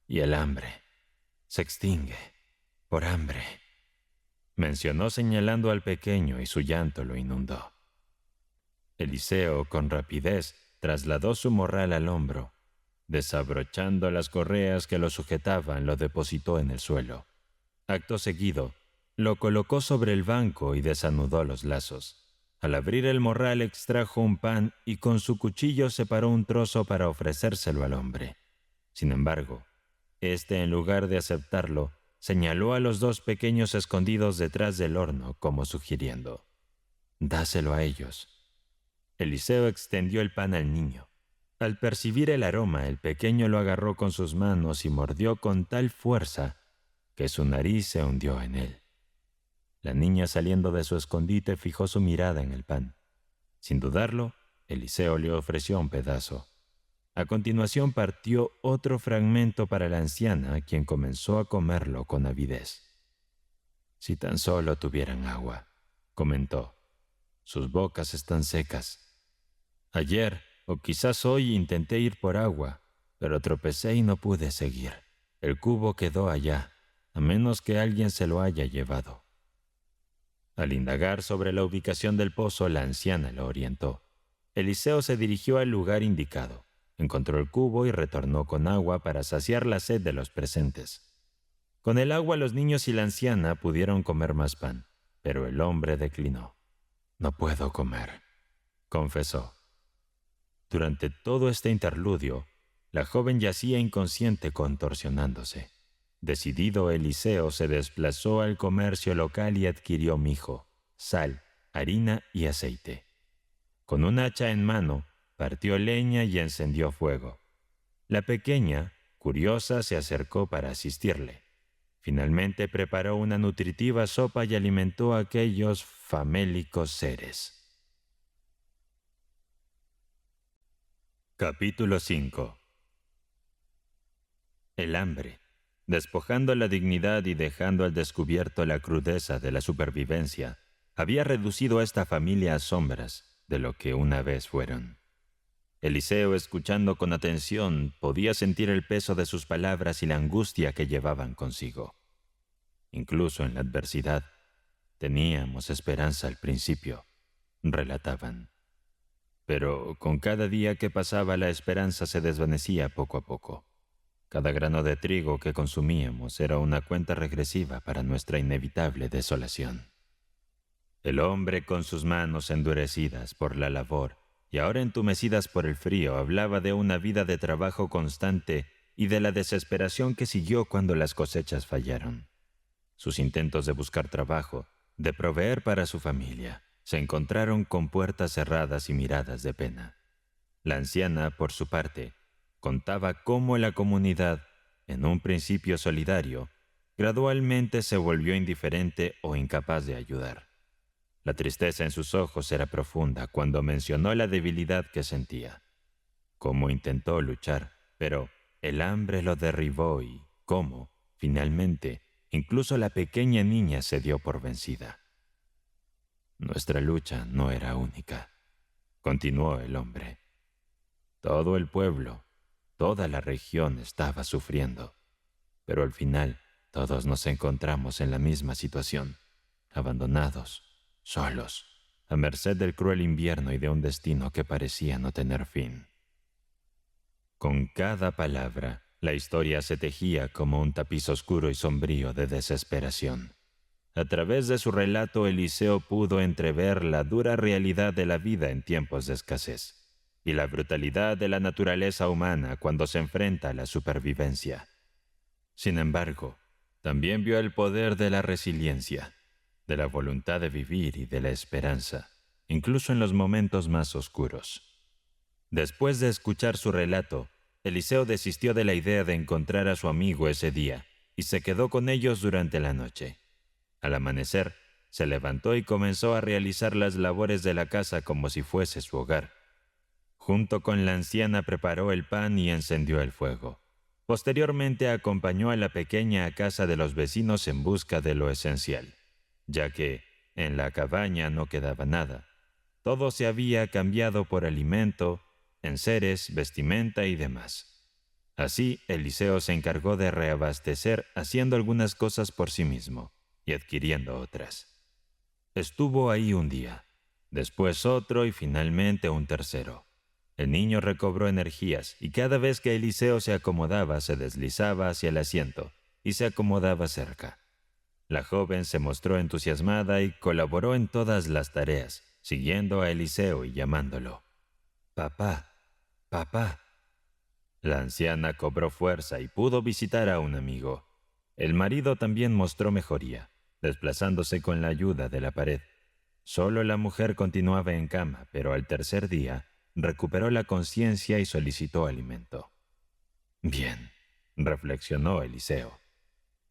y el hambre se extingue por hambre», mencionó señalando al pequeño, y su llanto lo inundó. Eliseo, con rapidez, trasladó su morral al hombro. Desabrochando las correas que lo sujetaban, lo depositó en el suelo. Acto seguido, lo colocó sobre el banco y desanudó los lazos. Al abrir el morral extrajo un pan y con su cuchillo separó un trozo para ofrecérselo al hombre. Sin embargo, en lugar de aceptarlo, señaló a los dos pequeños escondidos detrás del horno, como sugiriendo: «Dáselo a ellos». Eliseo extendió el pan al niño. Al percibir el aroma, el pequeño lo agarró con sus manos y mordió con tal fuerza que su nariz se hundió en él. La niña, saliendo de su escondite, fijó su mirada en el pan. Sin dudarlo, Eliseo le ofreció un pedazo. A continuación partió otro fragmento para la anciana, quien comenzó a comerlo con avidez. «Si tan solo tuvieran agua», comentó. «Sus bocas están secas. Ayer, o quizás hoy, intenté ir por agua, pero tropecé y no pude seguir. El cubo quedó allá, a menos que alguien se lo haya llevado». Al indagar sobre la ubicación del pozo, la anciana lo orientó. Eliseo se dirigió al lugar indicado, encontró el cubo y retornó con agua para saciar la sed de los presentes. Con el agua, los niños y la anciana pudieron comer más pan, pero el hombre declinó. «No puedo comer», confesó. Durante todo este interludio, la joven yacía inconsciente, contorsionándose. Decidido, Eliseo se desplazó al comercio local y adquirió mijo, sal, harina y aceite. Con un hacha en mano, partió leña y encendió fuego. La pequeña, curiosa, se acercó para asistirle. Finalmente preparó una nutritiva sopa y alimentó a aquellos famélicos seres. Capítulo 5. El hambre, despojando la dignidad y dejando al descubierto la crudeza de la supervivencia, había reducido a esta familia a sombras de lo que una vez fueron. Eliseo, escuchando con atención, podía sentir el peso de sus palabras y la angustia que llevaban consigo. Incluso en la adversidad, teníamos esperanza al principio, relataban. Pero con cada día que pasaba, la esperanza se desvanecía poco a poco. Cada grano de trigo que consumíamos era una cuenta regresiva para nuestra inevitable desolación. El hombre, con sus manos endurecidas por la labor y ahora entumecidas por el frío, hablaba de una vida de trabajo constante y de la desesperación que siguió cuando las cosechas fallaron. Sus intentos de buscar trabajo, de proveer para su familia, se encontraron con puertas cerradas y miradas de pena. La anciana, por su parte, contaba cómo la comunidad, en un principio solidario, gradualmente se volvió indiferente o incapaz de ayudar. La tristeza en sus ojos era profunda cuando mencionó la debilidad que sentía. Cómo intentó luchar, pero el hambre lo derribó y cómo, finalmente, incluso la pequeña niña se dio por vencida. Nuestra lucha no era única, continuó el hombre. Todo el pueblo, toda la región estaba sufriendo, pero al final todos nos encontramos en la misma situación, abandonados, solos, a merced del cruel invierno y de un destino que parecía no tener fin. Con cada palabra, la historia se tejía como un tapiz oscuro y sombrío de desesperación. A través de su relato, Eliseo pudo entrever la dura realidad de la vida en tiempos de escasez. y la brutalidad de la naturaleza humana cuando se enfrenta a la supervivencia. Sin embargo, también vio el poder de la resiliencia, de la voluntad de vivir y de la esperanza, incluso en los momentos más oscuros. Después de escuchar su relato, Eliseo desistió de la idea de encontrar a su amigo ese día y se quedó con ellos durante la noche. Al amanecer, se levantó y comenzó a realizar las labores de la casa como si fuese su hogar. Junto con la anciana preparó el pan y encendió el fuego. Posteriormente acompañó a la pequeña a casa de los vecinos en busca de lo esencial, ya que en la cabaña no quedaba nada. Todo se había cambiado por alimento, enseres, vestimenta y demás. Así, Eliseo se encargó de reabastecer haciendo algunas cosas por sí mismo y adquiriendo otras. Estuvo ahí un día, después otro y finalmente un tercero. El niño recobró energías y cada vez que Eliseo se acomodaba se deslizaba hacia el asiento y se acomodaba cerca. La joven se mostró entusiasmada y colaboró en todas las tareas, siguiendo a Eliseo y llamándolo. «Papá, papá». La anciana cobró fuerza y pudo visitar a un amigo. El marido también mostró mejoría, desplazándose con la ayuda de la pared. Solo la mujer continuaba en cama, pero al tercer día recuperó la conciencia y solicitó alimento. «Bien», reflexionó Eliseo.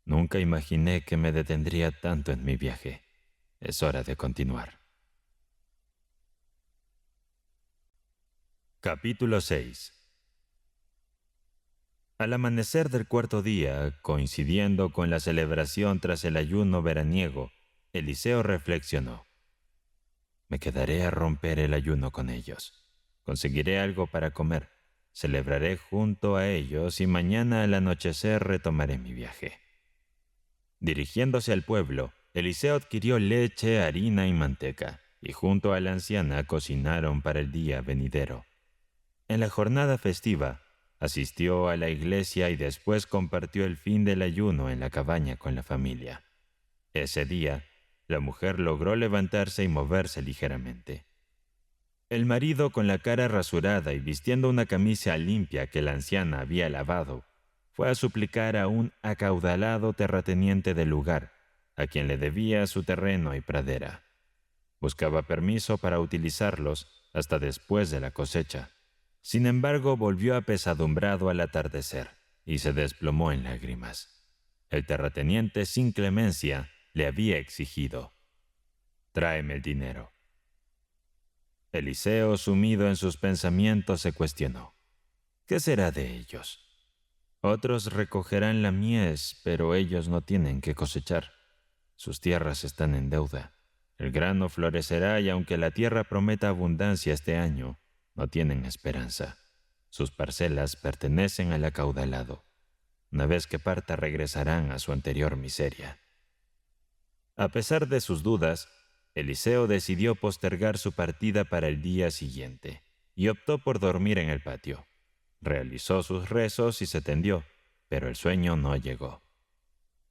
«Nunca imaginé que me detendría tanto en mi viaje. Es hora de continuar». Capítulo 6. Al amanecer del cuarto día, coincidiendo con la celebración tras el ayuno veraniego, Eliseo reflexionó. «Me quedaré a romper el ayuno con ellos. Conseguiré algo para comer. Celebraré junto a ellos y mañana al anochecer retomaré mi viaje». Dirigiéndose al pueblo, Eliseo adquirió leche, harina y manteca, y junto a la anciana cocinaron para el día venidero. En la jornada festiva, asistió a la iglesia y después compartió el fin del ayuno en la cabaña con la familia. Ese día, la mujer logró levantarse y moverse ligeramente. El marido, con la cara rasurada y vistiendo una camisa limpia que la anciana había lavado, fue a suplicar a un acaudalado terrateniente del lugar, a quien le debía su terreno y pradera. Buscaba permiso para utilizarlos hasta después de la cosecha. Sin embargo, volvió apesadumbrado al atardecer y se desplomó en lágrimas. El terrateniente, sin clemencia, le había exigido: «Tráeme el dinero». Eliseo, sumido en sus pensamientos, se cuestionó: «¿Qué será de ellos? Otros recogerán la mies, pero ellos no tienen que cosechar. Sus tierras están en deuda. El grano florecerá y aunque la tierra prometa abundancia este año, no tienen esperanza. Sus parcelas pertenecen al acaudalado. Una vez que parta regresarán a su anterior miseria». A pesar de sus dudas, Eliseo decidió postergar su partida para el día siguiente y optó por dormir en el patio. Realizó sus rezos y se tendió, pero el sueño no llegó.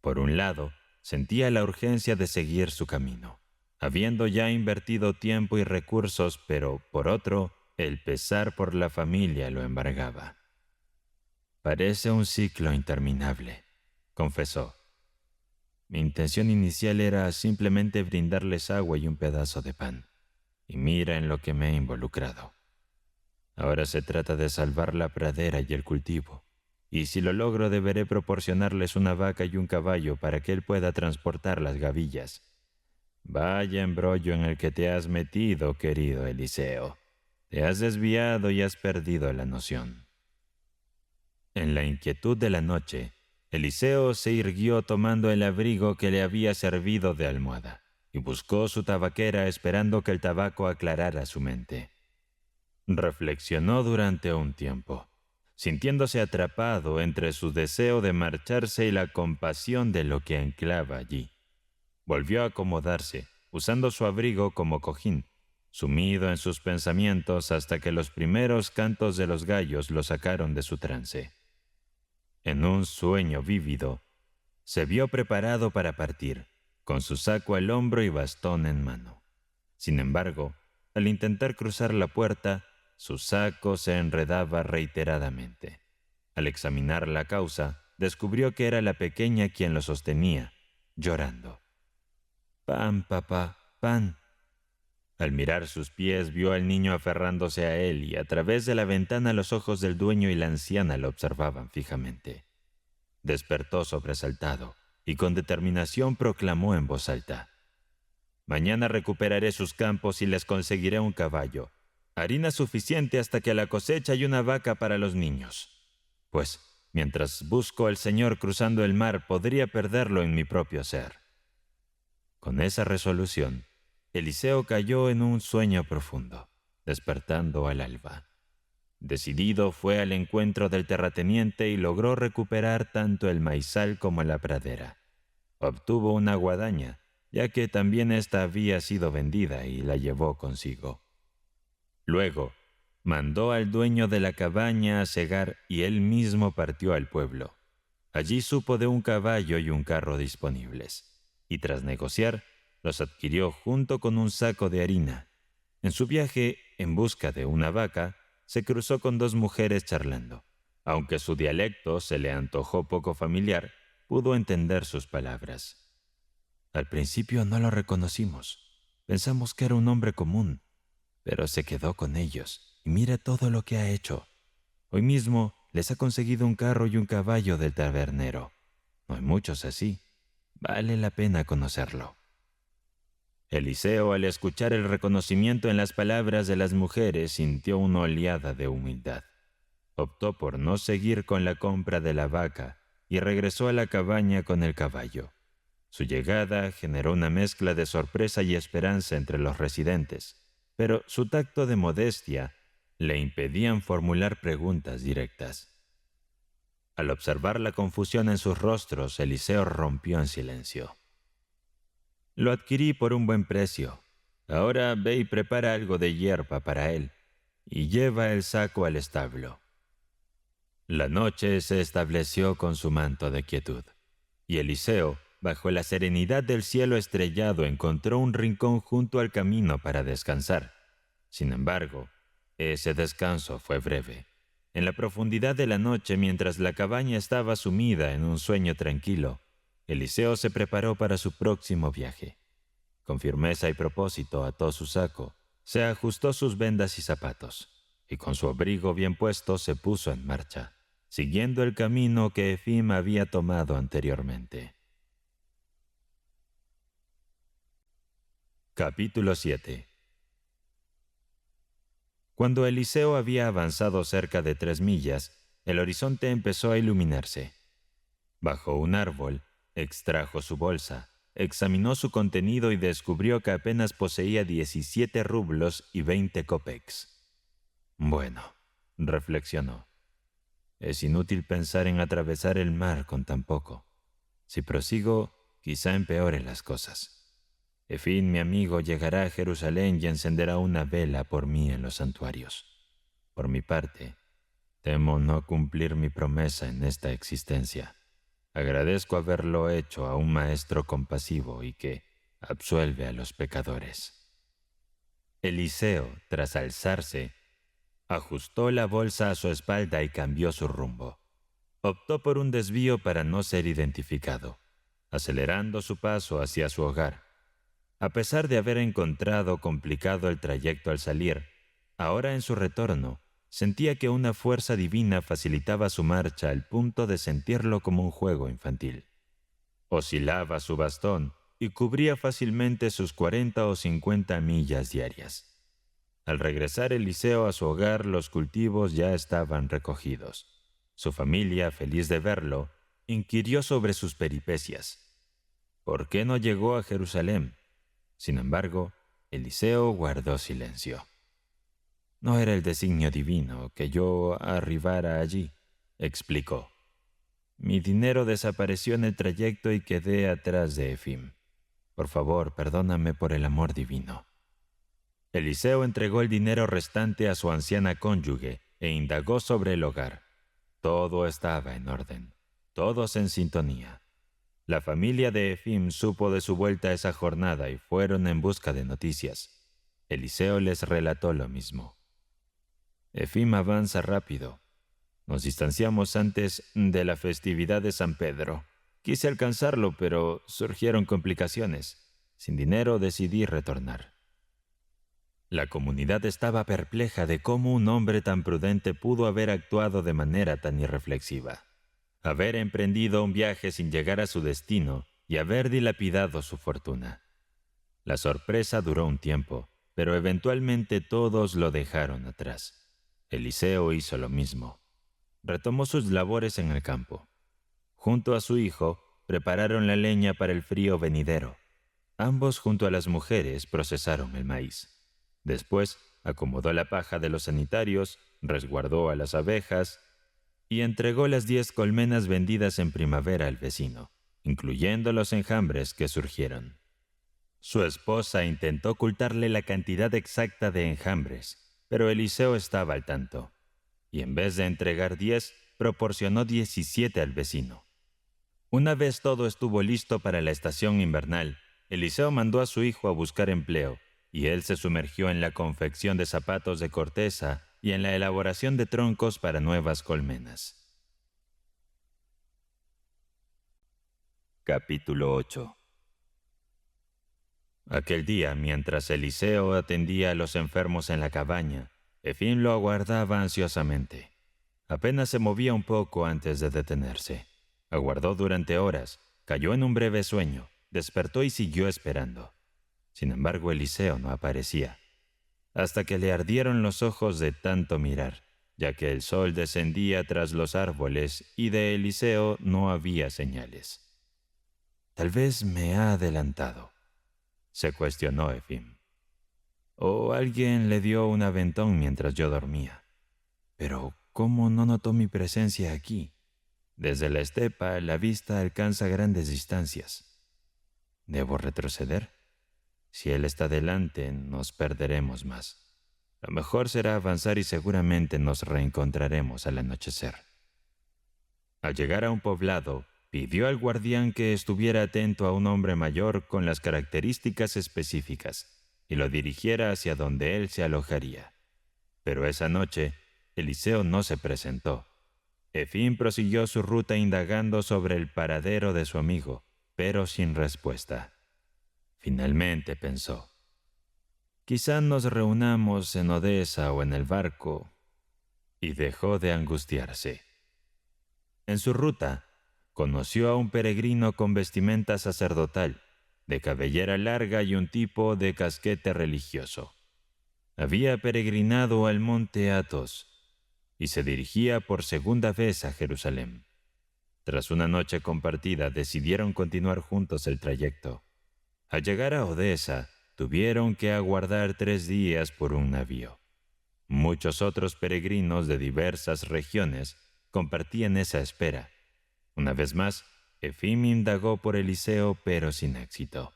Por un lado, sentía la urgencia de seguir su camino, habiendo ya invertido tiempo y recursos, pero por otro, el pesar por la familia lo embargaba. «Parece un ciclo interminable», confesó. «Mi intención inicial era simplemente brindarles agua y un pedazo de pan, y mira en lo que me he involucrado. Ahora se trata de salvar la pradera y el cultivo, y si lo logro deberé proporcionarles una vaca y un caballo para que él pueda transportar las gavillas. Vaya embrollo en el que te has metido, querido Eliseo. Te has desviado y has perdido la noción». En la inquietud de la noche, Eliseo se irguió tomando el abrigo que le había servido de almohada y buscó su tabaquera esperando que el tabaco aclarara su mente. Reflexionó durante un tiempo, sintiéndose atrapado entre su deseo de marcharse y la compasión de lo que anclaba allí. Volvió a acomodarse, usando su abrigo como cojín, sumido en sus pensamientos hasta que los primeros cantos de los gallos lo sacaron de su trance. En un sueño vívido, se vio preparado para partir, con su saco al hombro y bastón en mano. Sin embargo, al intentar cruzar la puerta, su saco se enredaba reiteradamente. Al examinar la causa, descubrió que era la pequeña quien lo sostenía, llorando. «Pan, papá, pan». Al mirar sus pies, vio al niño aferrándose a él y a través de la ventana los ojos del dueño y la anciana lo observaban fijamente. Despertó sobresaltado y con determinación proclamó en voz alta: «Mañana recuperaré sus campos y les conseguiré un caballo, harina suficiente hasta que a la cosecha y una vaca para los niños. Pues, mientras busco al Señor cruzando el mar, podría perderlo en mi propio ser». Con esa resolución, Eliseo cayó en un sueño profundo, despertando al alba. Decidido, fue al encuentro del terrateniente y logró recuperar tanto el maizal como la pradera. Obtuvo una guadaña, ya que también ésta había sido vendida, y la llevó consigo. Luego, mandó al dueño de la cabaña a segar y él mismo partió al pueblo. Allí supo de un caballo y un carro disponibles, y tras negociar, los adquirió junto con un saco de harina. En su viaje en busca de una vaca, se cruzó con dos mujeres charlando. Aunque su dialecto se le antojó poco familiar, pudo entender sus palabras. Al principio no lo reconocimos. Pensamos que era un hombre común, pero se quedó con ellos y mira todo lo que ha hecho. Hoy mismo les ha conseguido un carro y un caballo del tabernero. No hay muchos así. Vale la pena conocerlo. Eliseo, al escuchar el reconocimiento en las palabras de las mujeres, sintió una oleada de humildad. Optó por no seguir con la compra de la vaca y regresó a la cabaña con el caballo. Su llegada generó una mezcla de sorpresa y esperanza entre los residentes, pero su tacto de modestia le impedían formular preguntas directas. Al observar la confusión en sus rostros, Eliseo rompió en silencio. «Lo adquirí por un buen precio. Ahora ve y prepara algo de hierba para él, y lleva el saco al establo». La noche se estableció con su manto de quietud, y Eliseo, bajo la serenidad del cielo estrellado, encontró un rincón junto al camino para descansar. Sin embargo, ese descanso fue breve. En la profundidad de la noche, mientras la cabaña estaba sumida en un sueño tranquilo, Eliseo se preparó para su próximo viaje. Con firmeza y propósito ató su saco, se ajustó sus vendas y zapatos, y con su abrigo bien puesto se puso en marcha, siguiendo el camino que Efim había tomado anteriormente. Capítulo 7. Cuando Eliseo había avanzado cerca de 3 millas, el horizonte empezó a iluminarse. Bajo un árbol, extrajo su bolsa, examinó su contenido y descubrió que apenas poseía 17 rublos y 20 kopecks. Bueno, reflexionó, es inútil pensar en atravesar el mar con tan poco. Si prosigo, quizá empeore las cosas. Efim, mi amigo, llegará a Jerusalén y encenderá una vela por mí en los santuarios. Por mi parte, temo no cumplir mi promesa en esta existencia. Agradezco haberlo hecho a un maestro compasivo y que absuelve a los pecadores. Eliseo, tras alzarse, ajustó la bolsa a su espalda y cambió su rumbo. Optó por un desvío para no ser identificado, acelerando su paso hacia su hogar. A pesar de haber encontrado complicado el trayecto al salir, ahora en su retorno, sentía que una fuerza divina facilitaba su marcha al punto de sentirlo como un juego infantil. Oscilaba su bastón y cubría fácilmente sus 40 o 50 millas diarias. Al regresar Eliseo a su hogar, los cultivos ya estaban recogidos. Su familia, feliz de verlo, inquirió sobre sus peripecias. ¿Por qué no llegó a Jerusalén? Sin embargo, Eliseo guardó silencio. «No era el designio divino que yo arribara allí», explicó. «Mi dinero desapareció en el trayecto y quedé atrás de Efim. Por favor, perdóname por el amor divino». Eliseo entregó el dinero restante a su anciana cónyuge e indagó sobre el hogar. Todo estaba en orden, todos en sintonía. La familia de Efim supo de su vuelta esa jornada y fueron en busca de noticias. Eliseo les relató lo mismo. Efim avanza rápido. Nos distanciamos antes de la festividad de San Pedro. Quise alcanzarlo, pero surgieron complicaciones. Sin dinero decidí retornar. La comunidad estaba perpleja de cómo un hombre tan prudente pudo haber actuado de manera tan irreflexiva. Haber emprendido un viaje sin llegar a su destino y haber dilapidado su fortuna. La sorpresa duró un tiempo, pero eventualmente todos lo dejaron atrás. Eliseo hizo lo mismo. Retomó sus labores en el campo. Junto a su hijo, prepararon la leña para el frío venidero. Ambos, junto a las mujeres, procesaron el maíz. Después, acomodó la paja de los sanitarios, resguardó a las abejas y entregó las 10 colmenas vendidas en primavera al vecino, incluyendo los enjambres que surgieron. Su esposa intentó ocultarle la cantidad exacta de enjambres, pero Eliseo estaba al tanto, y en vez de entregar 10, proporcionó 17 al vecino. Una vez todo estuvo listo para la estación invernal, Eliseo mandó a su hijo a buscar empleo, y él se sumergió en la confección de zapatos de corteza y en la elaboración de troncos para nuevas colmenas. Capítulo 8. Aquel día, mientras Eliseo atendía a los enfermos en la cabaña, Efim lo aguardaba ansiosamente. Apenas se movía un poco antes de detenerse. Aguardó durante horas, cayó en un breve sueño, despertó y siguió esperando. Sin embargo, Eliseo no aparecía, hasta que le ardieron los ojos de tanto mirar, ya que el sol descendía tras los árboles y de Eliseo no había señales. «Tal vez me ha adelantado», se cuestionó Efim. «O alguien le dio un aventón mientras yo dormía. Pero, ¿cómo no notó mi presencia aquí? Desde la estepa, la vista alcanza grandes distancias. ¿Debo retroceder? Si él está delante, nos perderemos más. Lo mejor será avanzar y seguramente nos reencontraremos al anochecer». Al llegar a un poblado, pidió al guardián que estuviera atento a un hombre mayor con las características específicas y lo dirigiera hacia donde él se alojaría. Pero esa noche, Eliseo no se presentó. Efim prosiguió su ruta indagando sobre el paradero de su amigo, pero sin respuesta. Finalmente pensó: «Quizá nos reunamos en Odesa o en el barco», y dejó de angustiarse. En su ruta, conoció a un peregrino con vestimenta sacerdotal, de cabellera larga y un tipo de casquete religioso. Había peregrinado al monte Athos y se dirigía por segunda vez a Jerusalén. Tras una noche compartida, decidieron continuar juntos el trayecto. Al llegar a Odesa, tuvieron que aguardar 3 días por un navío. Muchos otros peregrinos de diversas regiones compartían esa espera. Una vez más, Efim indagó por Eliseo, pero sin éxito.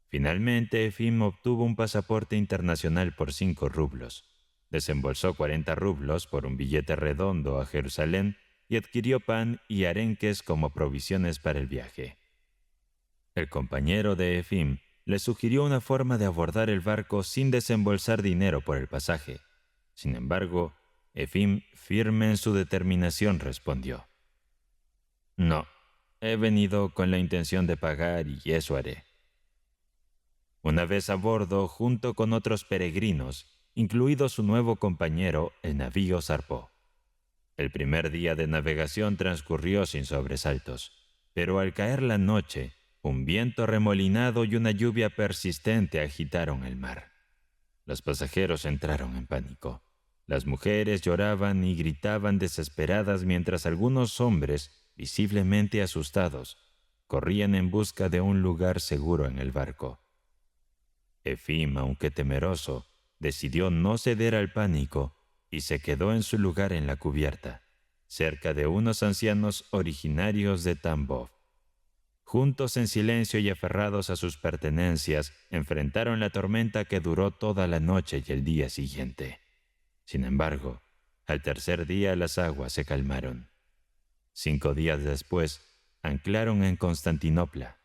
Finalmente, Efim obtuvo un pasaporte internacional por 5 rublos. Desembolsó 40 rublos por un billete redondo a Jerusalén y adquirió pan y arenques como provisiones para el viaje. El compañero de Efim le sugirió una forma de abordar el barco sin desembolsar dinero por el pasaje. Sin embargo, Efim, firme en su determinación, respondió: «No, he venido con la intención de pagar y eso haré». Una vez a bordo, junto con otros peregrinos, incluido su nuevo compañero, el navío zarpó. El primer día de navegación transcurrió sin sobresaltos, pero al caer la noche, un viento remolinado y una lluvia persistente agitaron el mar. Los pasajeros entraron en pánico. Las mujeres lloraban y gritaban desesperadas mientras algunos hombres, visiblemente asustados, corrían en busca de un lugar seguro en el barco. Efim, aunque temeroso, decidió no ceder al pánico y se quedó en su lugar en la cubierta, cerca de unos ancianos originarios de Tambov. Juntos en silencio y aferrados a sus pertenencias, enfrentaron la tormenta que duró toda la noche y el día siguiente. Sin embargo, al tercer día las aguas se calmaron. 5 días después, anclaron en Constantinopla.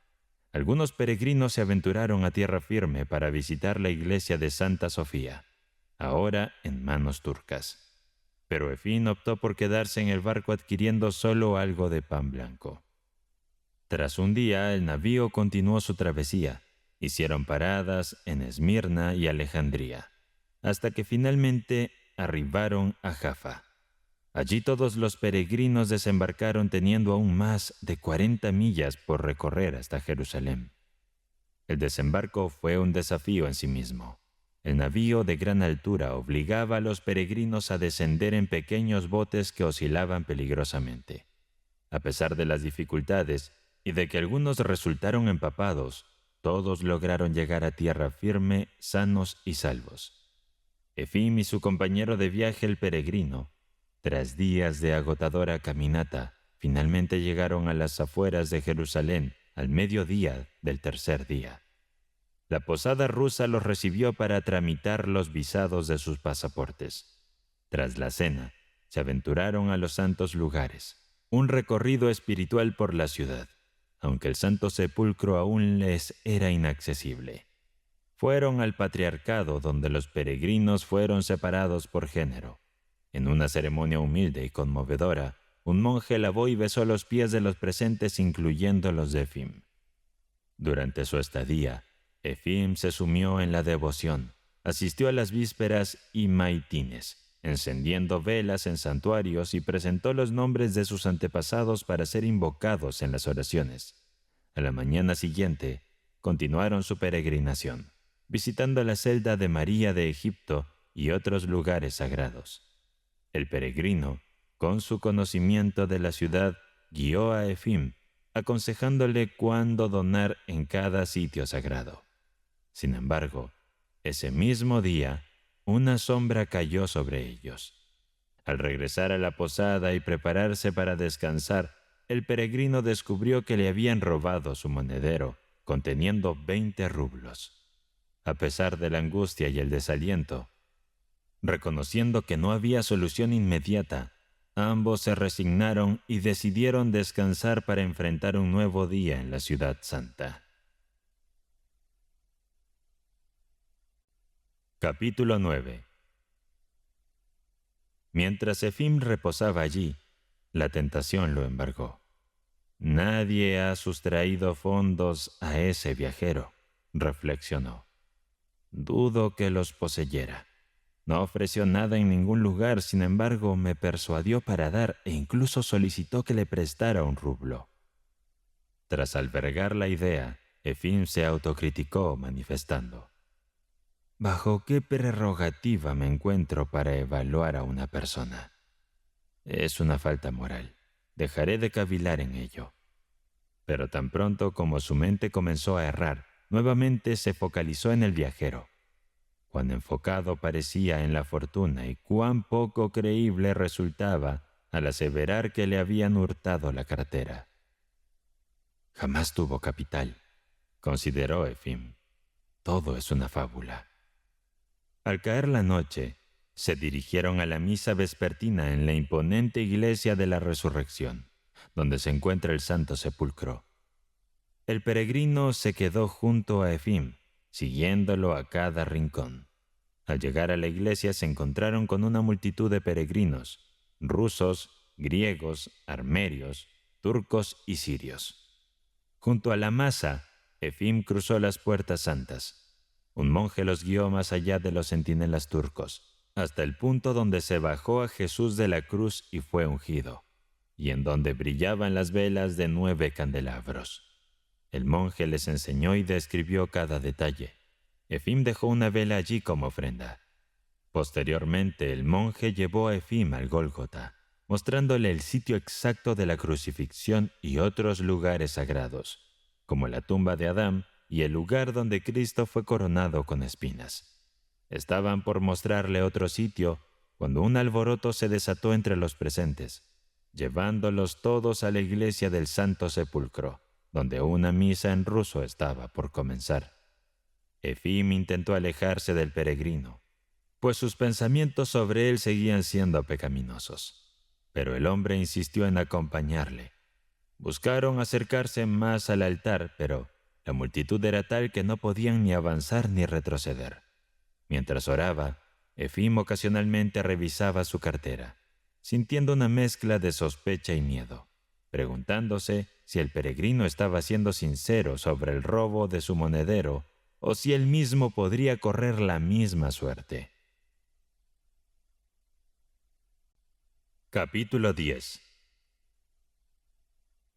Algunos peregrinos se aventuraron a tierra firme para visitar la iglesia de Santa Sofía. ahora en manos turcas. Pero Efim optó por quedarse en el barco adquiriendo solo algo de pan blanco. Tras un día, el navío continuó su travesía. Hicieron paradas en Esmirna y Alejandría, hasta que finalmente arribaron a Jaffa. Allí todos los peregrinos desembarcaron teniendo aún más de 40 millas por recorrer hasta Jerusalén. El desembarco fue un desafío en sí mismo. El navío de gran altura obligaba a los peregrinos a descender en pequeños botes que oscilaban peligrosamente. A pesar de las dificultades y de que algunos resultaron empapados, todos lograron llegar a tierra firme, sanos y salvos. Efim y su compañero de viaje, el peregrino, tras días de agotadora caminata, finalmente llegaron a las afueras de Jerusalén al mediodía del tercer día. La posada rusa los recibió para tramitar los visados de sus pasaportes. Tras la cena, se aventuraron a los santos lugares, un recorrido espiritual por la ciudad, aunque el Santo Sepulcro aún les era inaccesible. Fueron al patriarcado donde los peregrinos fueron separados por género. En una ceremonia humilde y conmovedora, un monje lavó y besó los pies de los presentes, incluyendo los de Efim. Durante su estadía, Efim se sumió en la devoción, asistió a las vísperas y maitines, encendiendo velas en santuarios y presentó los nombres de sus antepasados para ser invocados en las oraciones. A la mañana siguiente, continuaron su peregrinación, visitando la celda de María de Egipto y otros lugares sagrados. El peregrino, con su conocimiento de la ciudad, guió a Efim, aconsejándole cuándo donar en cada sitio sagrado. Sin embargo, ese mismo día, una sombra cayó sobre ellos. Al regresar a la posada y prepararse para descansar, el peregrino descubrió que le habían robado su monedero, conteniendo 20 rublos. A pesar de la angustia y el desaliento, reconociendo que no había solución inmediata, ambos se resignaron y decidieron descansar para enfrentar un nuevo día en la ciudad santa. Capítulo 9. Mientras Efim reposaba allí, la tentación lo embargó. Nadie ha sustraído fondos a ese viajero, reflexionó. Dudo que los poseyera. No ofreció nada en ningún lugar, sin embargo, me persuadió para dar e incluso solicitó que le prestara un rublo. Tras albergar la idea, Efim se autocriticó manifestando: ¿bajo qué prerrogativa me encuentro para evaluar a una persona? Es una falta moral. Dejaré de cavilar en ello. Pero tan pronto como su mente comenzó a errar, nuevamente se focalizó en el viajero. Cuán enfocado parecía en la fortuna y cuán poco creíble resultaba al aseverar que le habían hurtado la cartera. Jamás tuvo capital, consideró Efim. Todo es una fábula. Al caer la noche, se dirigieron a la misa vespertina en la imponente iglesia de la Resurrección, donde se encuentra el Santo Sepulcro. El peregrino se quedó junto a Efim, siguiéndolo a cada rincón. Al llegar a la iglesia se encontraron con una multitud de peregrinos, rusos, griegos, armenios, turcos y sirios. Junto a la masa, Efim cruzó las puertas santas. Un monje los guió más allá de los centinelas turcos, hasta el punto donde se bajó a Jesús de la cruz y fue ungido, y en donde brillaban las velas de 9 candelabros. El monje les enseñó y describió cada detalle. Efim dejó una vela allí como ofrenda. Posteriormente, el monje llevó a Efim al Gólgota, mostrándole el sitio exacto de la crucifixión y otros lugares sagrados, como la tumba de Adán y el lugar donde Cristo fue coronado con espinas. Estaban por mostrarle otro sitio cuando un alboroto se desató entre los presentes, llevándolos todos a la iglesia del Santo Sepulcro, donde una misa en ruso estaba por comenzar. Efim intentó alejarse del peregrino, pues sus pensamientos sobre él seguían siendo pecaminosos. Pero el hombre insistió en acompañarle. Buscaron acercarse más al altar, pero la multitud era tal que no podían ni avanzar ni retroceder. Mientras oraba, Efim ocasionalmente revisaba su cartera, sintiendo una mezcla de sospecha y miedo, preguntándose si el peregrino estaba siendo sincero sobre el robo de su monedero o si él mismo podría correr la misma suerte. Capítulo 10.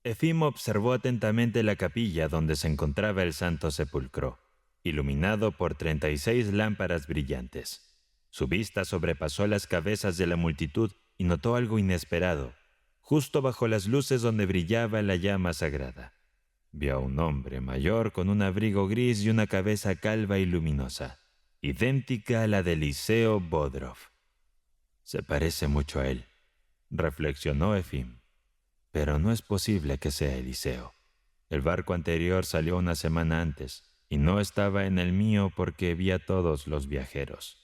Efim observó atentamente la capilla donde se encontraba el Santo Sepulcro, iluminado por 36 lámparas brillantes. Su vista sobrepasó las cabezas de la multitud y notó algo inesperado, justo bajo las luces donde brillaba la llama sagrada. Vio a un hombre mayor con un abrigo gris y una cabeza calva y luminosa, idéntica a la de Eliseo Bodrov. Se parece mucho a él, reflexionó Efim. Pero no es posible que sea Eliseo. El barco anterior salió una semana antes y no estaba en el mío porque vi a todos los viajeros.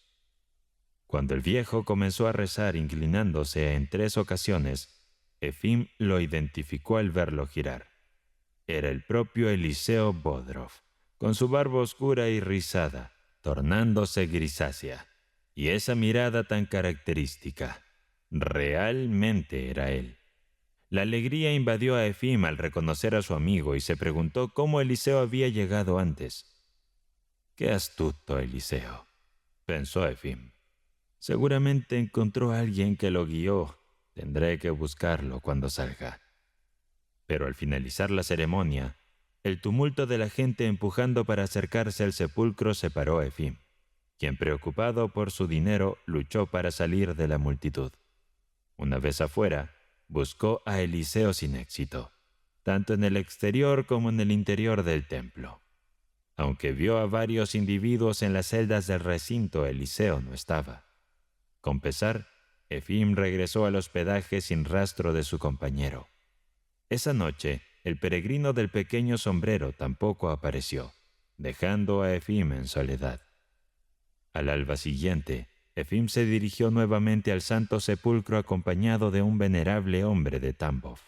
Cuando el viejo comenzó a rezar inclinándose en 3 ocasiones, Efim lo identificó al verlo girar. Era el propio Eliseo Bodrov, con su barba oscura y rizada, tornándose grisácea, y esa mirada tan característica. Realmente era él. La alegría invadió a Efim al reconocer a su amigo y se preguntó cómo Eliseo había llegado antes. «Qué astuto Eliseo», pensó Efim. «Seguramente encontró a alguien que lo guió. Tendré que buscarlo cuando salga». Pero al finalizar la ceremonia, el tumulto de la gente empujando para acercarse al sepulcro separó a Efim, quien, preocupado por su dinero, luchó para salir de la multitud. Una vez afuera, buscó a Eliseo sin éxito, tanto en el exterior como en el interior del templo. Aunque vio a varios individuos en las celdas del recinto, Eliseo no estaba. Con pesar, Efim regresó al hospedaje sin rastro de su compañero. Esa noche, el peregrino del pequeño sombrero tampoco apareció, dejando a Efim en soledad. Al alba siguiente, Efim se dirigió nuevamente al Santo Sepulcro acompañado de un venerable hombre de Tambov,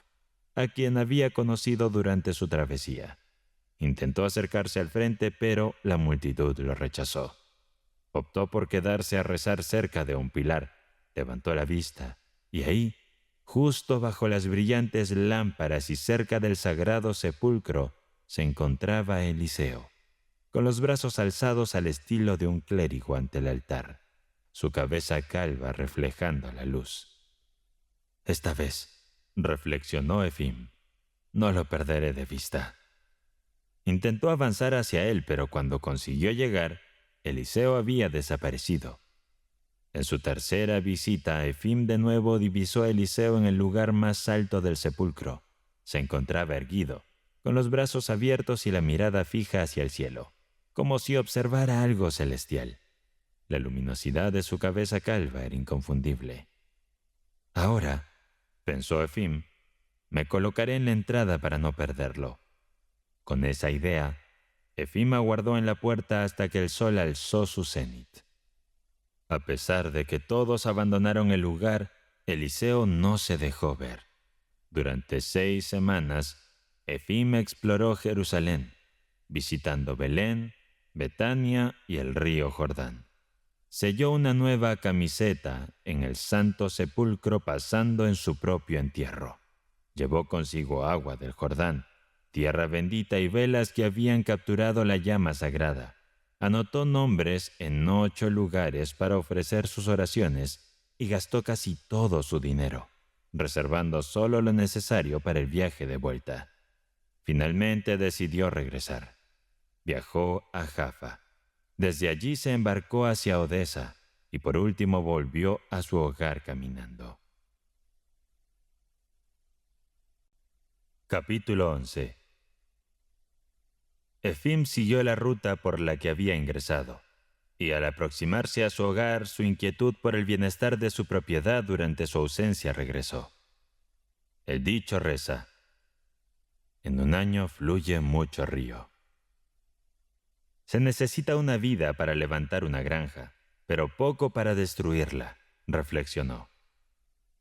a quien había conocido durante su travesía. Intentó acercarse al frente, pero la multitud lo rechazó. Optó por quedarse a rezar cerca de un pilar, levantó la vista, y ahí, justo bajo las brillantes lámparas y cerca del sagrado sepulcro, se encontraba Eliseo, con los brazos alzados al estilo de un clérigo ante el altar, su cabeza calva reflejando la luz. Esta vez, reflexionó Efim, no lo perderé de vista. Intentó avanzar hacia él, pero cuando consiguió llegar, Eliseo había desaparecido. En su tercera visita, Efim de nuevo divisó a Eliseo en el lugar más alto del sepulcro. Se encontraba erguido, con los brazos abiertos y la mirada fija hacia el cielo, como si observara algo celestial. La luminosidad de su cabeza calva era inconfundible. Ahora, pensó Efim, me colocaré en la entrada para no perderlo. Con esa idea, Efim aguardó en la puerta hasta que el sol alzó su cenit. A pesar de que todos abandonaron el lugar, Eliseo no se dejó ver. Durante 6 semanas, Efim exploró Jerusalén, visitando Belén, Betania y el río Jordán. Selló una nueva camiseta en el Santo Sepulcro pasando en su propio entierro. Llevó consigo agua del Jordán, tierra bendita y velas que habían capturado la llama sagrada. Anotó nombres en 8 lugares para ofrecer sus oraciones y gastó casi todo su dinero, reservando solo lo necesario para el viaje de vuelta. Finalmente decidió regresar. Viajó a Jaffa. Desde allí se embarcó hacia Odesa y por último volvió a su hogar caminando. Capítulo 11. Efim siguió la ruta por la que había ingresado, y al aproximarse a su hogar, su inquietud por el bienestar de su propiedad durante su ausencia regresó. El dicho reza: en un año fluye mucho río. Se necesita una vida para levantar una granja, pero poco para destruirla, reflexionó.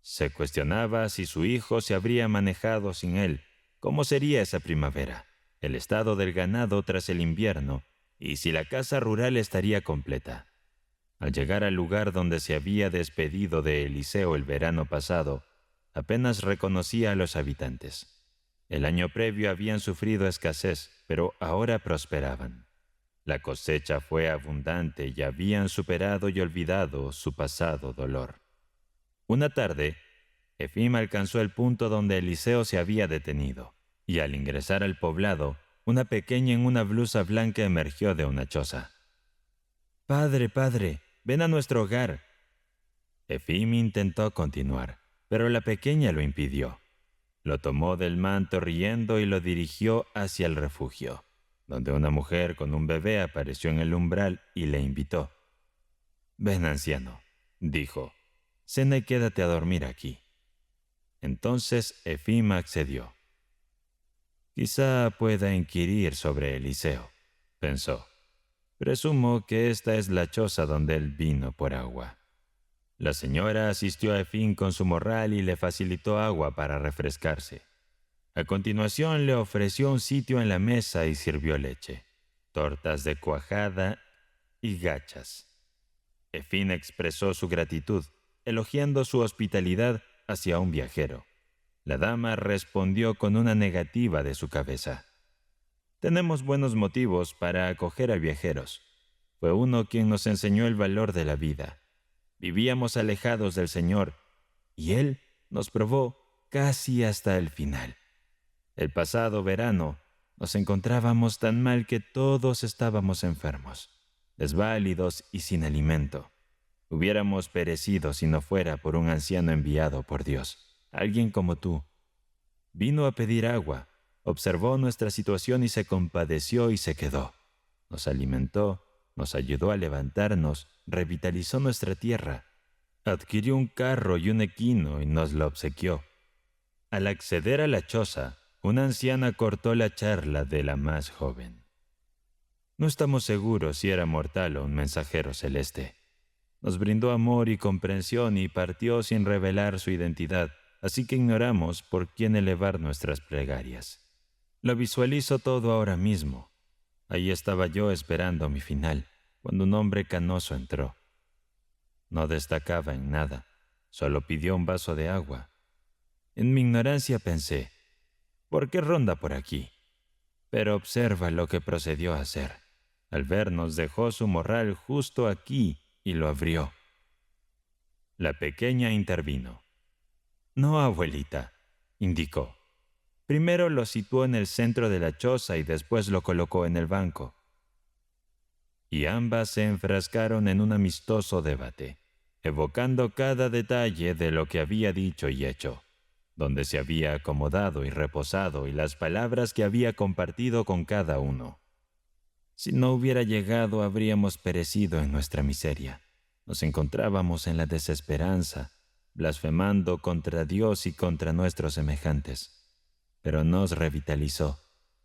Se cuestionaba si su hijo se habría manejado sin él, cómo sería esa primavera, el estado del ganado tras el invierno, y si la casa rural estaría completa. Al llegar al lugar donde se había despedido de Eliseo el verano pasado, apenas reconocía a los habitantes. El año previo habían sufrido escasez, pero ahora prosperaban. La cosecha fue abundante y habían superado y olvidado su pasado dolor. Una tarde, Efim alcanzó el punto donde Eliseo se había detenido, y al ingresar al poblado, una pequeña en una blusa blanca emergió de una choza. «Padre, padre, ven a nuestro hogar». Efim intentó continuar, pero la pequeña lo impidió. Lo tomó del manto riendo y lo dirigió hacia el refugio, donde una mujer con un bebé apareció en el umbral y le invitó. «Ven, anciano», dijo, «cena y quédate a dormir aquí». Entonces Efim accedió. «Quizá pueda inquirir sobre Eliseo», pensó. «Presumo que esta es la choza donde él vino por agua». La señora asistió a Efim con su morral y le facilitó agua para refrescarse. A continuación le ofreció un sitio en la mesa y sirvió leche, tortas de cuajada y gachas. Efim expresó su gratitud, elogiando su hospitalidad hacia un viajero. La dama respondió con una negativa de su cabeza. «Tenemos buenos motivos para acoger a viajeros. Fue uno quien nos enseñó el valor de la vida. Vivíamos alejados del Señor, y Él nos probó casi hasta el final. El pasado verano nos encontrábamos tan mal que todos estábamos enfermos, desválidos y sin alimento. Hubiéramos perecido si no fuera por un anciano enviado por Dios, alguien como tú. Vino a pedir agua, observó nuestra situación y se compadeció y se quedó. Nos alimentó, nos ayudó a levantarnos, revitalizó nuestra tierra. Adquirió un carro y un equino y nos lo obsequió». Al acceder a la choza, una anciana cortó la charla de la más joven. «No estamos seguros si era mortal o un mensajero celeste. Nos brindó amor y comprensión y partió sin revelar su identidad, así que ignoramos por quién elevar nuestras plegarias. Lo visualizo todo ahora mismo. Ahí estaba yo esperando mi final, cuando un hombre canoso entró. No destacaba en nada, solo pidió un vaso de agua. En mi ignorancia pensé, ¿por qué ronda por aquí? Pero observa lo que procedió a hacer. Al vernos dejó su morral justo aquí y lo abrió». La pequeña intervino. «No, abuelita», indicó. «Primero lo situó en el centro de la choza y después lo colocó en el banco». Y ambas se enfrascaron en un amistoso debate, evocando cada detalle de lo que había dicho y hecho, donde se había acomodado y reposado y las palabras que había compartido con cada uno. Si no hubiera llegado, habríamos perecido en nuestra miseria. Nos encontrábamos en la desesperanza, blasfemando contra Dios y contra nuestros semejantes. Pero nos revitalizó,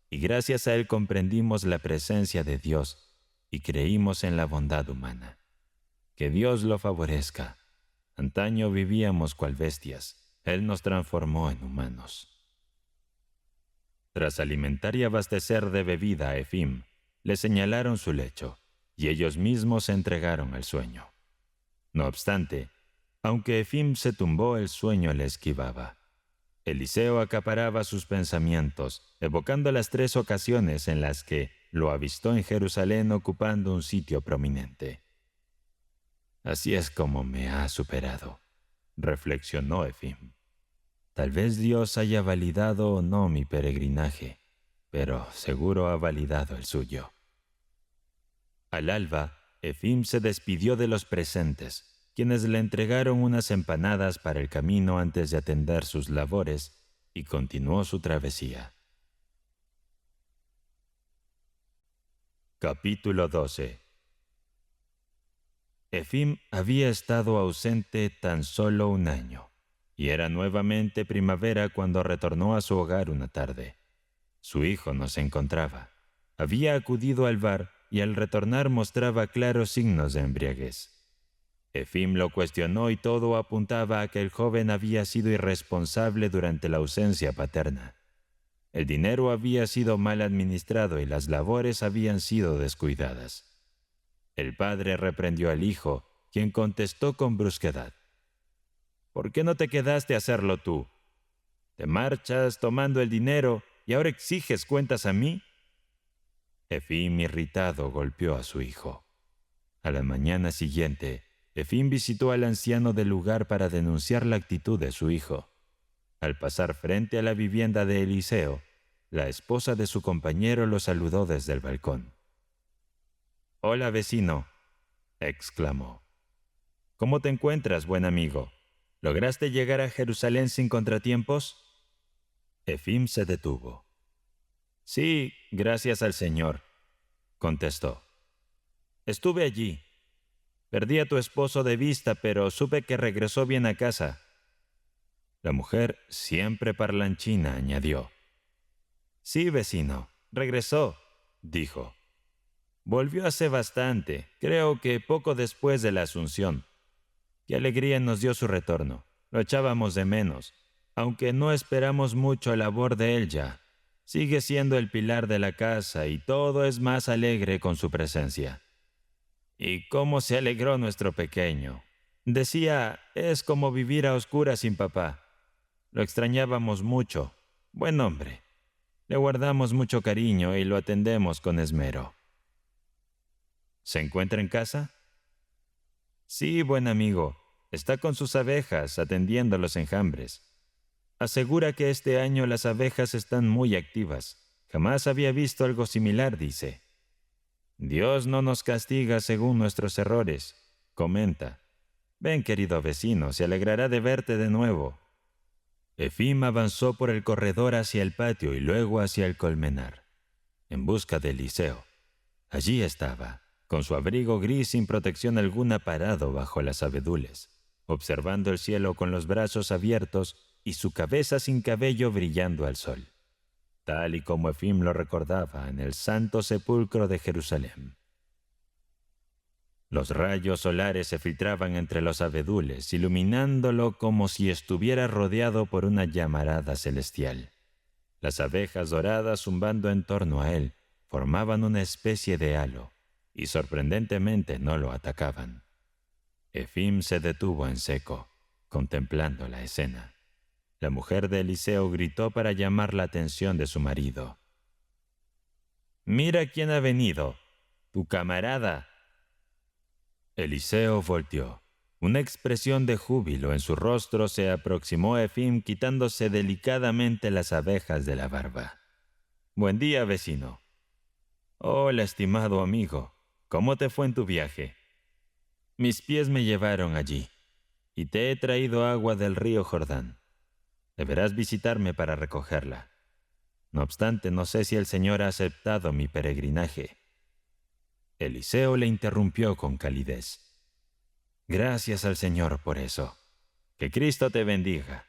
y gracias a Él comprendimos la presencia de Dios y creímos en la bondad humana. Que Dios lo favorezca. Antaño vivíamos cual bestias. Él nos transformó en humanos». Tras alimentar y abastecer de bebida a Efim, le señalaron su lecho, y ellos mismos se entregaron al sueño. No obstante, aunque Efim se tumbó, el sueño le esquivaba. Eliseo acaparaba sus pensamientos, evocando las 3 ocasiones en las que lo avistó en Jerusalén ocupando un sitio prominente. «Así es como me ha superado», reflexionó Efim. «Tal vez Dios haya validado o no mi peregrinaje, pero seguro ha validado el suyo». Al alba, Efim se despidió de los presentes, quienes le entregaron unas empanadas para el camino antes de atender sus labores, y continuó su travesía. Capítulo 12. Efim había estado ausente tan solo un año, y era nuevamente primavera cuando retornó a su hogar una tarde. Su hijo no se encontraba. Había acudido al bar y al retornar mostraba claros signos de embriaguez. Efim lo cuestionó y todo apuntaba a que el joven había sido irresponsable durante la ausencia paterna. El dinero había sido mal administrado y las labores habían sido descuidadas. El padre reprendió al hijo, quien contestó con brusquedad: ¿por qué no te quedaste a hacerlo tú? ¿Te marchas tomando el dinero y ahora exiges cuentas a mí? Efim, irritado, golpeó a su hijo. A la mañana siguiente, Efim visitó al anciano del lugar para denunciar la actitud de su hijo. Al pasar frente a la vivienda de Eliseo, la esposa de su compañero lo saludó desde el balcón. «Hola, vecino», exclamó. «¿Cómo te encuentras, buen amigo? ¿Lograste llegar a Jerusalén sin contratiempos?» Efim se detuvo. «Sí, gracias al Señor», contestó. «Estuve allí. Perdí a tu esposo de vista, pero supe que regresó bien a casa». La mujer, siempre parlanchina, añadió. «Sí, vecino, regresó», dijo. «Volvió hace bastante, creo que poco después de la Asunción. Qué alegría nos dio su retorno. Lo echábamos de menos, aunque no esperamos mucho labor de él ya. Sigue siendo el pilar de la casa y todo es más alegre con su presencia». «¿Y cómo se alegró nuestro pequeño? Decía, es como vivir a oscuras sin papá. Lo extrañábamos mucho. Buen hombre. Le guardamos mucho cariño y lo atendemos con esmero». «¿Se encuentra en casa?» «Sí, buen amigo. Está con sus abejas, atendiendo los enjambres. Asegura que este año las abejas están muy activas. Jamás había visto algo similar, dice. Dios no nos castiga según nuestros errores», comenta. «Ven, querido vecino, se alegrará de verte de nuevo». Efim avanzó por el corredor hacia el patio y luego hacia el colmenar, en busca de Eliseo. Allí estaba, con su abrigo gris sin protección alguna, parado bajo las abedules, observando el cielo con los brazos abiertos y su cabeza sin cabello brillando al sol, tal y como Efim lo recordaba en el santo sepulcro de Jerusalén. Los rayos solares se filtraban entre los abedules, iluminándolo como si estuviera rodeado por una llamarada celestial. Las abejas doradas, zumbando en torno a él, formaban una especie de halo, y sorprendentemente no lo atacaban. Efim se detuvo en seco, contemplando la escena. La mujer de Eliseo gritó para llamar la atención de su marido. «Mira quién ha venido, tu camarada». Eliseo volteó. Una expresión de júbilo en su rostro. Se aproximó a Efim quitándose delicadamente las abejas de la barba. «Buen día, vecino». «Hola, estimado amigo. ¿Cómo te fue en tu viaje?» «Mis pies me llevaron allí, y te he traído agua del río Jordán. Deberás visitarme para recogerla. No obstante, no sé si el Señor ha aceptado mi peregrinaje». Eliseo le interrumpió con calidez. «Gracias al Señor por eso. Que Cristo te bendiga».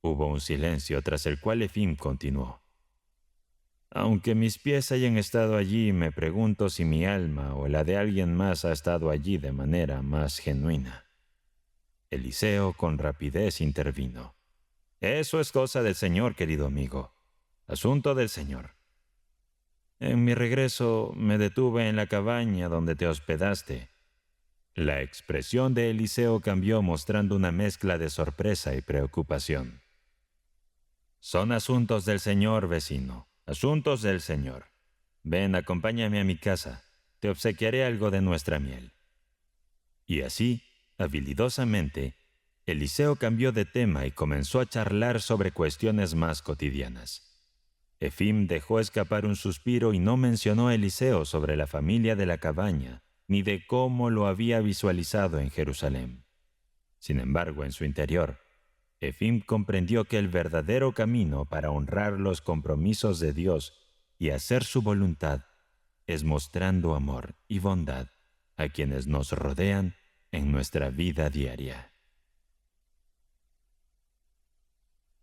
Hubo un silencio, tras el cual Efim continuó. «Aunque mis pies hayan estado allí, me pregunto si mi alma o la de alguien más ha estado allí de manera más genuina». Eliseo con rapidez intervino. «Eso es cosa del Señor, querido amigo. Asunto del Señor. En mi regreso me detuve en la cabaña donde te hospedaste». La expresión de Eliseo cambió, mostrando una mezcla de sorpresa y preocupación. «Son asuntos del Señor, vecino, asuntos del Señor. Ven, acompáñame a mi casa, te obsequiaré algo de nuestra miel». Y así, habilidosamente, Eliseo cambió de tema y comenzó a charlar sobre cuestiones más cotidianas. Efim dejó escapar un suspiro y no mencionó a Eliseo sobre la familia de la cabaña, ni de cómo lo había visualizado en Jerusalén. Sin embargo, en su interior, Efim comprendió que el verdadero camino para honrar los compromisos de Dios y hacer su voluntad es mostrando amor y bondad a quienes nos rodean en nuestra vida diaria.